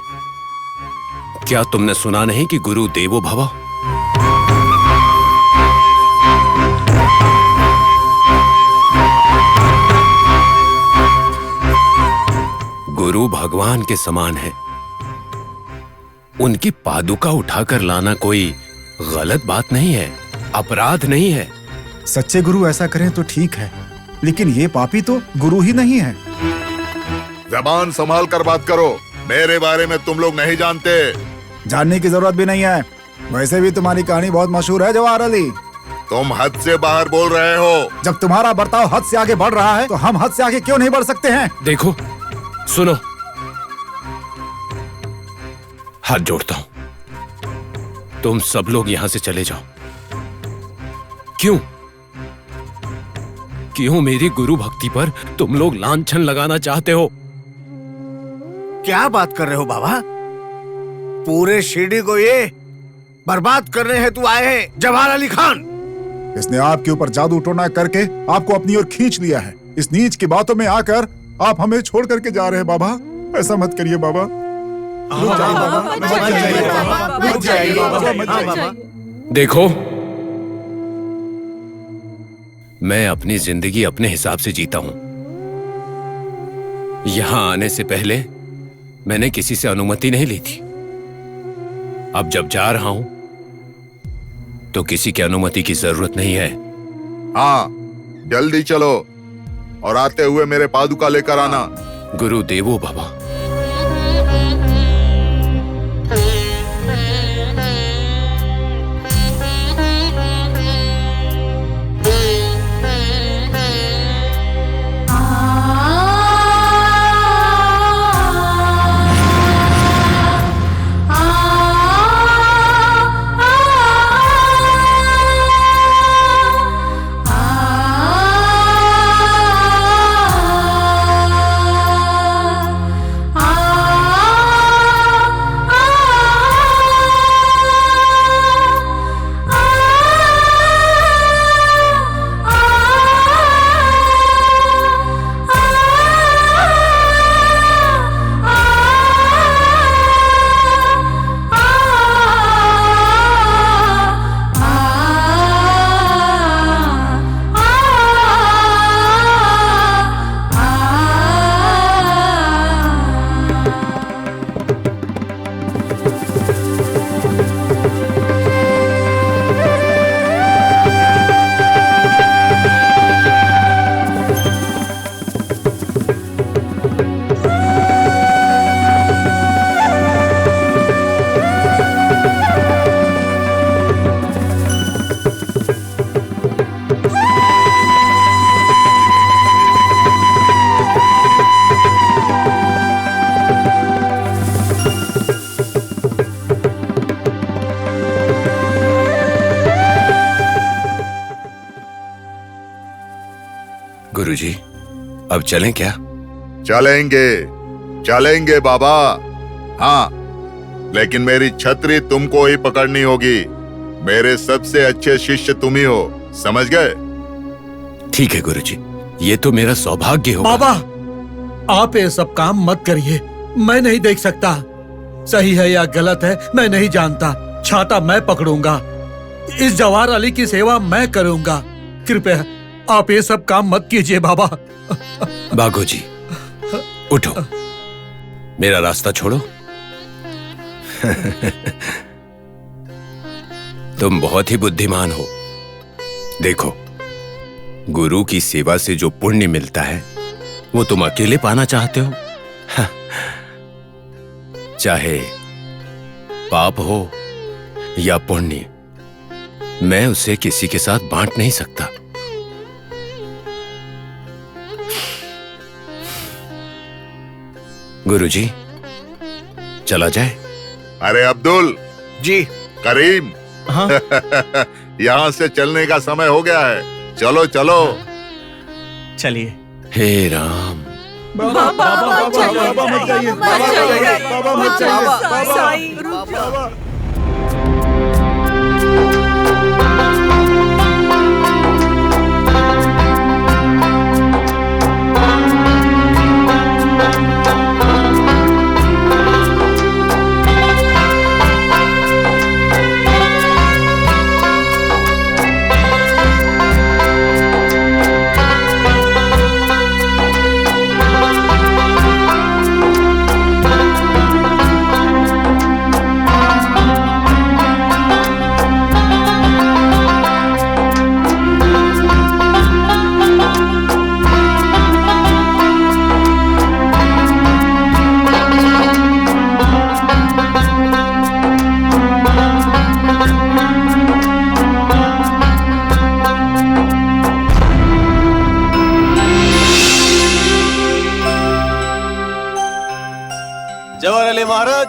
B: क्या तुमने सुना नहीं कि गुरु देवो भव? गुरु भगवान के समान है। उनकी पादुका उठाकर लाना कोई गलत बात नहीं है, अपराध नहीं है।
A: सच्चे गुरु ऐसा करें तो ठीक है, लेकिन ये पापी तो गुरु ही नहीं है।
D: जबान संभाल कर बात करो, मेरे बारे में तुम लोग नहीं जानते।
A: जानने की जरूरत भी नहीं है। वैसे भी तुम्हारी कहानी बहुत मशहूर है जवाहर अली।
D: तुम हद से बाहर बोल रहे हो।
A: जब तुम्हारा बर्ताव हद से आगे बढ़ रहा है तो हम हद से आगे क्यों नहीं बढ़ सकते हैं?
B: देखो, सुनो, हाथ जोड़ता हूं, तुम सब लोग यहां से चले जाओ। क्यों क्यों मेरी गुरु भक्ति पर तुम लोग लांछन लगाना चाहते हो?
F: क्या बात कर रहे हो बाबा? पूरे शिरडी को ये बर्बाद करने हेतु आए हैं जवाहर अली खान।
O: इसने आपके ऊपर जादू टोना करके आपको अपनी ओर खींच लिया है। इस नीच की बातों में आकर आप हमें छोड़ करके जा रहे हैं बाबा। ऐसा मत करिए बाबा।
B: देखो, मैं अपनी जिंदगी अपने हिसाब से जीता हूं। यहां आने से पहले मैंने किसी से अनुमति नहीं ली थी। अब जब जा रहा हूं तो किसी की अनुमति की जरूरत नहीं है।
D: हाँ, जल्दी चलो और आते हुए मेरे पादुका लेकर आना।
B: गुरुदेवो बाबा। गुरुजी, अब चलें क्या?
D: चलेंगे बाबा। हाँ, लेकिन मेरी छतरी तुमको ही पकड़नी होगी। मेरे सबसे अच्छे शिष्य तुम ही हो, समझ गए?
B: ठीक है गुरुजी, ये तो मेरा सौभाग्य होगा।
H: बाबा, आप ये सब काम मत करिए। मैं नहीं देख सकता, सही है या गलत है मैं नहीं जानता। छाता मैं पकड़ूंगा, इस जवाहर अली की सेवा मैं करूंगा। कृपया आप ये सब काम मत कीजिए बाबा।
B: बागो जी, उठो, मेरा रास्ता छोड़ो। तुम बहुत ही बुद्धिमान हो। देखो, गुरु की सेवा से जो पुण्य मिलता है वो तुम अकेले पाना चाहते हो। चाहे पाप हो या पुण्य, मैं उसे किसी के साथ बांट नहीं सकता। गुरुजी, चला जाए?
D: अरे अब्दुल
F: जी,
D: करीम,
J: हाँ?
D: यहाँ से चलने का समय हो गया है। चलो चलो।
J: चलिए।
B: हे राम।
A: बाबा मत जाइए, बाबा मत जाइए, बाबा मत जाइए, बाबा।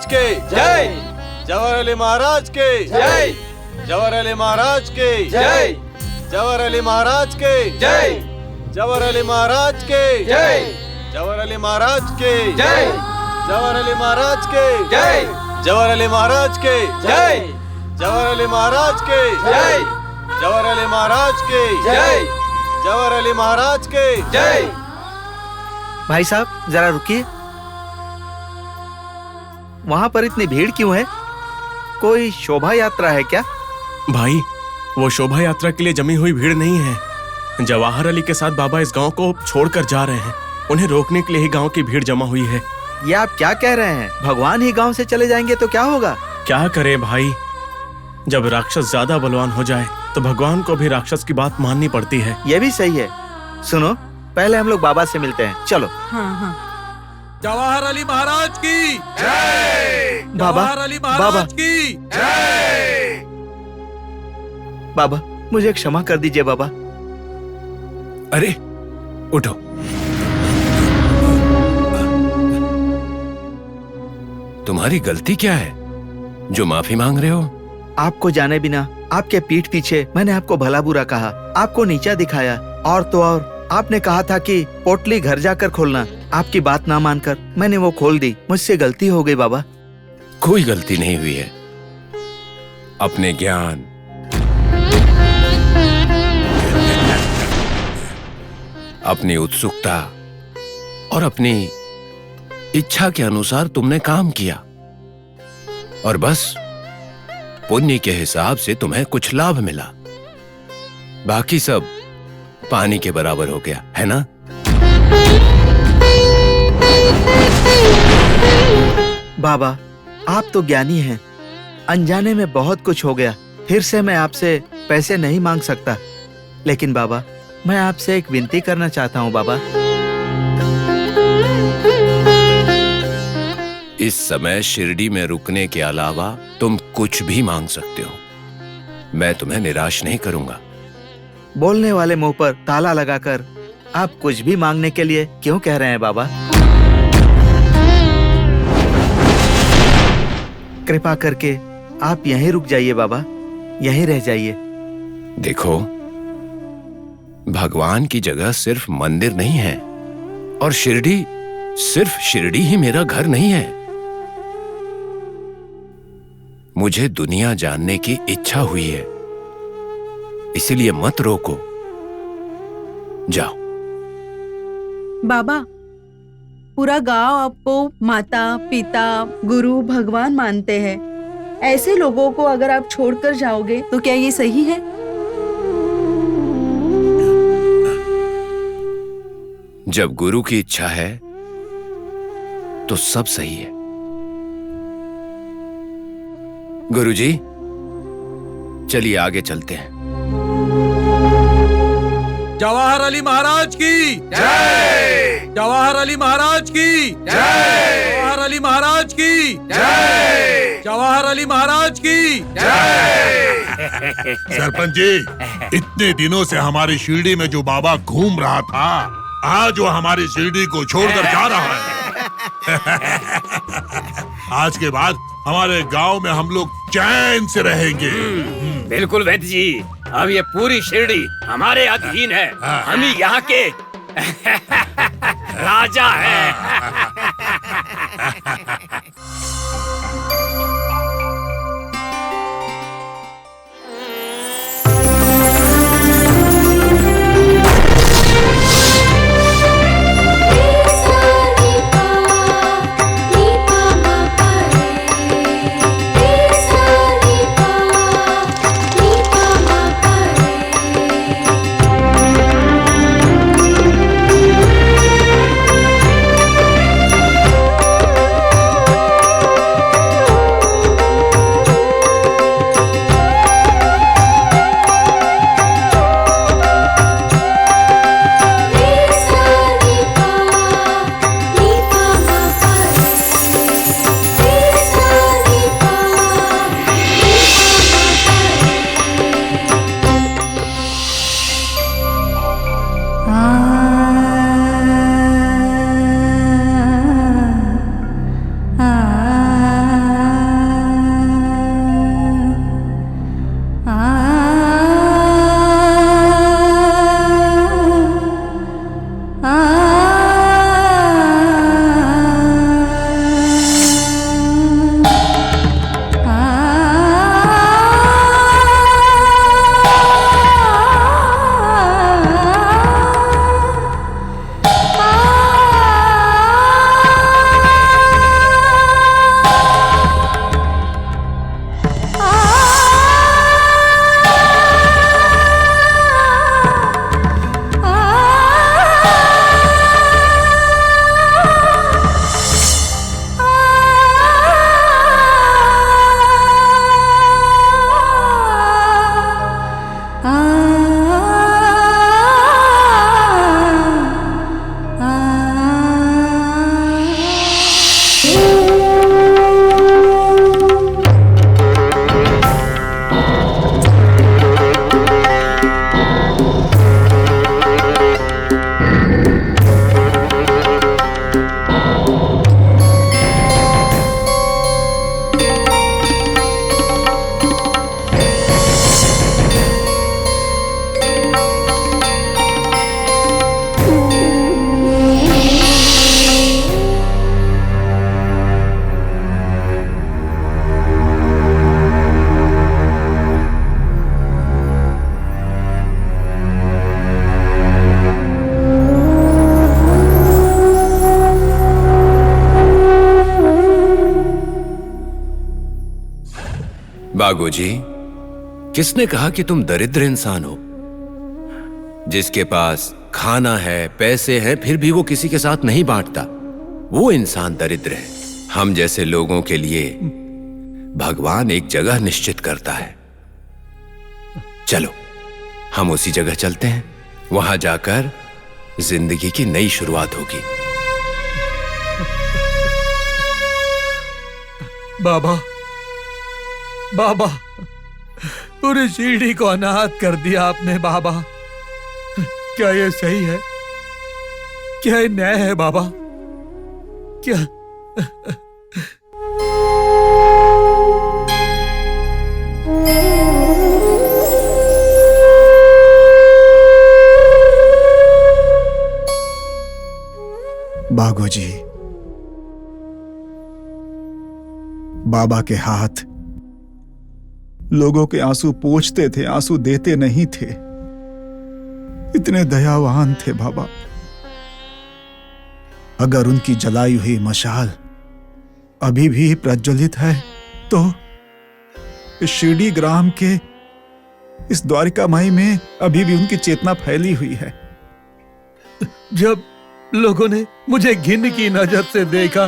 L: महाराज के जय। जवाहर अली महाराज के जय। जवाहर अली महाराज के जय। जवाहर अली महाराज के जय। जवाहर अली महाराज के जय। जवाहर अली महाराज के जय। जवाहर अली महाराज के जय। जवाहर अली महाराज के जय। जवाहर अली महाराज के जय। जवाहर अली महाराज के जय। जवाहर अली महाराज के जय।
J: भाई साहब जरा रुकिए, वहाँ पर इतनी भीड़ क्यों है? कोई शोभा यात्रा है क्या?
I: भाई वो शोभा यात्रा के लिए जमी हुई भीड़ नहीं है। जवाहर अली के साथ बाबा इस गांव को छोड़कर जा रहे हैं। उन्हें रोकने के लिए ही गांव की भीड़ जमा हुई है।
J: ये आप क्या कह रहे हैं? भगवान ही गांव से चले जाएंगे तो क्या होगा?
I: क्या करें भाई, जब राक्षस ज्यादा बलवान हो जाए तो भगवान को भी राक्षस की बात माननी पड़ती है।
J: ये भी सही है। सुनो, पहले हम लोग बाबा से मिलते हैं, चलो।
C: हाँ हाँ।
H: जवाहर अली महाराज की जय।
J: बाबा,
H: जवाहर अली महाराज की
J: जय। बाबा मुझे क्षमा कर दीजिए बाबा।
B: अरे उठो। तुम्हारी गलती क्या है जो माफी मांग रहे हो?
J: आपको जाने बिना आपके पीठ पीछे मैंने आपको भला बुरा कहा, आपको नीचा दिखाया, और तो और आपने कहा था कि पोटली घर जाकर खोलना। आपकी बात ना मानकर मैंने वो खोल दी। मुझसे गलती हो गई बाबा।
B: कोई गलती नहीं हुई है। अपने ज्ञान, अपनी उत्सुकता और अपनी इच्छा के अनुसार तुमने काम किया, और बस पुण्य के हिसाब से तुम्हें कुछ लाभ मिला। बाकी सब पानी के बराबर हो गया, है ना?
J: बाबा आप तो ज्ञानी हैं, अनजाने में बहुत कुछ हो गया। फिर से मैं आपसे पैसे नहीं मांग सकता, लेकिन बाबा मैं आपसे एक विनती करना चाहता हूँ बाबा।
B: इस समय शिरडी में रुकने के अलावा तुम कुछ भी मांग सकते हो। मैं तुम्हें निराश नहीं करूंगा।
J: बोलने वाले मुंह पर ताला लगाकर आप कुछ भी मांगने के लिए क्यों कह रहे हैं बाबा? कृपा करके आप यहीं रुक जाइए बाबा, यहीं रह जाइए।
B: देखो, भगवान की जगह सिर्फ मंदिर नहीं है, और शिरडी सिर्फ शिरडी ही मेरा घर नहीं है। मुझे दुनिया जानने की इच्छा हुई है, इसलिए मत रोको, जाओ।
K: बाबा पूरा गांव आपको माता पिता गुरु भगवान मानते हैं। ऐसे लोगों को अगर आप छोड़कर जाओगे तो क्या ये सही है?
B: जब गुरु की इच्छा है तो सब सही है। गुरुजी, चलिए आगे चलते हैं।
H: जवाहर अली महाराज की जय। जवाहर अली महाराज की जय। जवाहर अली महाराज की जय। जवाहर अली महाराज की
G: जय। सरपंच जी, इतने दिनों से हमारी शिरडी में जो बाबा घूम रहा था, आज वो हमारी शिरडी को छोड़कर जा रहा है। आज के बाद हमारे गांव में हम लोग चैन से रहेंगे।
E: बिल्कुल वैद्य जी, अब ये पूरी शिरडी हमारे अधीन है। हम ही यहाँ के राजा हैं।
B: बागोजी, किसने कहा कि तुम दरिद्र इंसान हो? जिसके पास खाना है, पैसे हैं, फिर भी वो किसी के साथ नहीं बांटता, वो इंसान दरिद्र है। हम जैसे लोगों के लिए भगवान एक जगह निश्चित करता है। चलो हम उसी जगह चलते हैं, वहां जाकर जिंदगी की नई शुरुआत होगी।
H: बाबा, बाबा, पूरी शिरडी को अनाथ कर दिया आपने बाबा। क्या ये सही है? क्या ये न्याय है बाबा? क्या
A: बागोजी, बाबा के हाथ लोगों के आंसू पोंछते थे, आंसू देते नहीं थे। इतने दयावान थे बाबा। अगर उनकी जलाई हुई मशाल अभी भी प्रज्वलित है तो इस शिरडी ग्राम के इस द्वारिकामाई में अभी भी उनकी चेतना फैली हुई है।
H: जब लोगों ने मुझे घिन की नजर से देखा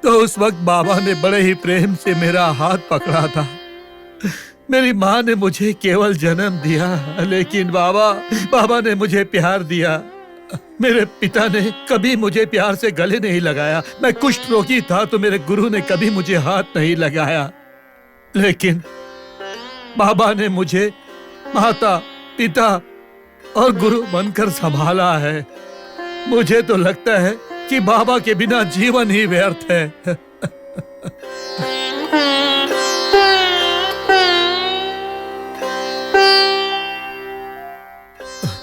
H: तो उस वक्त बाबा ने बड़े ही प्रेम से मेरा हाथ पकड़ा था। मेरी माँ ने मुझे केवल जन्म दिया, लेकिन बाबा ने मुझे प्यार दिया। मेरे पिता ने कभी मुझे प्यार से गले नहीं लगाया। मैं कुष्ठ रोगी था तो मेरे गुरु ने कभी मुझे हाथ नहीं लगाया, लेकिन बाबा ने मुझे माता, पिता और गुरु बनकर संभाला है। मुझे तो लगता है कि बाबा के बिना जीवन ही व्यर्थ है।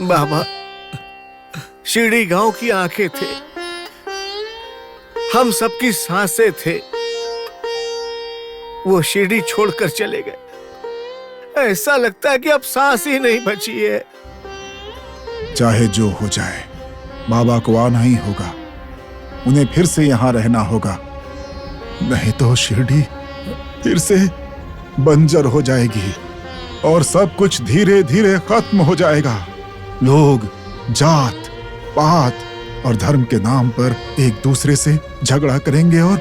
F: बाबा शिरडी गांव की आंखें थे, हम सबकी सांसें थे। वो शिरडी छोड़कर चले गए। ऐसा लगता है कि अब सांस ही नहीं बची है।
A: चाहे जो हो जाए, बाबा को आना ही होगा। उन्हें फिर से यहां रहना होगा, नहीं तो शिरडी फिर से बंजर हो जाएगी और सब कुछ धीरे धीरे खत्म हो जाएगा। लोग जात, पात और धर्म के नाम पर एक दूसरे से झगड़ा करेंगे और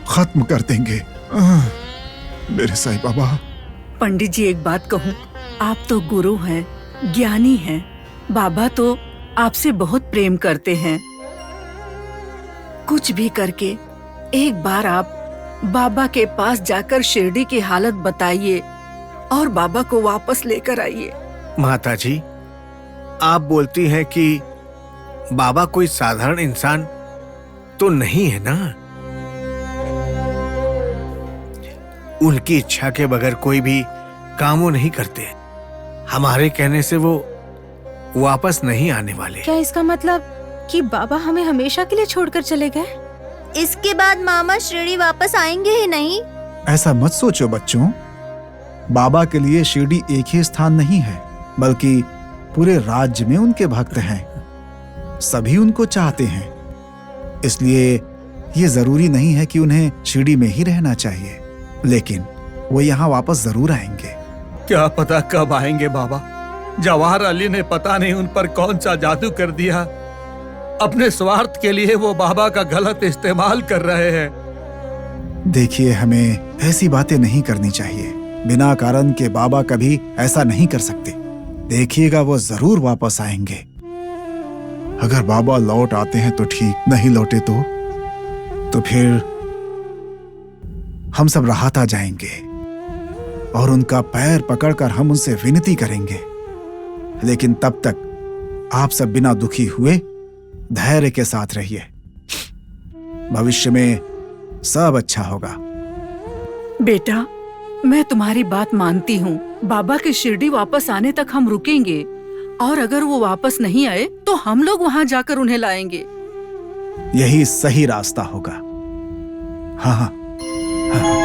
A: खत्म कर देंगे। मेरे साईं बाबा।
C: पंडित जी, एक बात कहूँ, आप तो गुरु हैं, ज्ञानी हैं। बाबा तो आपसे बहुत प्रेम करते हैं। कुछ भी करके एक बार आप बाबा के पास जाकर शिरडी की हालत बताइए और बाबा को वापस लेकर आइए।
F: माता जी, आप बोलती हैं कि बाबा कोई साधारण इंसान तो नहीं है ना? उनकी इच्छा के बगैर कोई भी काम वो नहीं करते। हमारे कहने से वो वापस नहीं आने वाले।
N: क्या इसका मतलब कि बाबा हमें हमेशा के लिए छोड़कर चले गए?
M: इसके बाद मामा शिरडी वापस आएंगे ही नहीं।
A: ऐसा मत सोचो बच्चों। बाबा के लिए शिरडी एक ही स्थान नहीं है, बल्कि पूरे राज्य में उनके भक्त हैं। सभी उनको चाहते हैं। इसलिए ये जरूरी नहीं है कि उन्हें शिरडी में ही रहना चाहिए, लेकिन वो यहाँ वापस जरूर आएंगे।
H: क्या पता कब आएंगे बाबा। जवाहर अली ने पता नहीं उन पर कौन सा जादू कर दिया। अपने स्वार्थ के लिए वो बाबा का गलत इस्तेमाल कर रहे हैं।
A: देखिए, हमें ऐसी बातें नहीं करनी चाहिए। बिना कारण के बाबा कभी ऐसा नहीं कर सकते। देखिएगा, वो जरूर वापस आएंगे। अगर बाबा लौट आते हैं तो ठीक, नहीं लौटे तो फिर हम सब राहत आ जाएंगे और उनका पैर पकड़कर हम उनसे विनती करेंगे। लेकिन तब तक आप सब बिना दुखी हुए धैर्य के साथ रहिए। भविष्य में सब अच्छा होगा।
C: बेटा, मैं तुम्हारी बात मानती हूँ। बाबा के शिरडी वापस आने तक हम रुकेंगे, और अगर वो वापस नहीं आए तो हम लोग वहाँ जाकर उन्हें लाएंगे।
A: यही सही रास्ता होगा। हाँ हाँ, हाँ।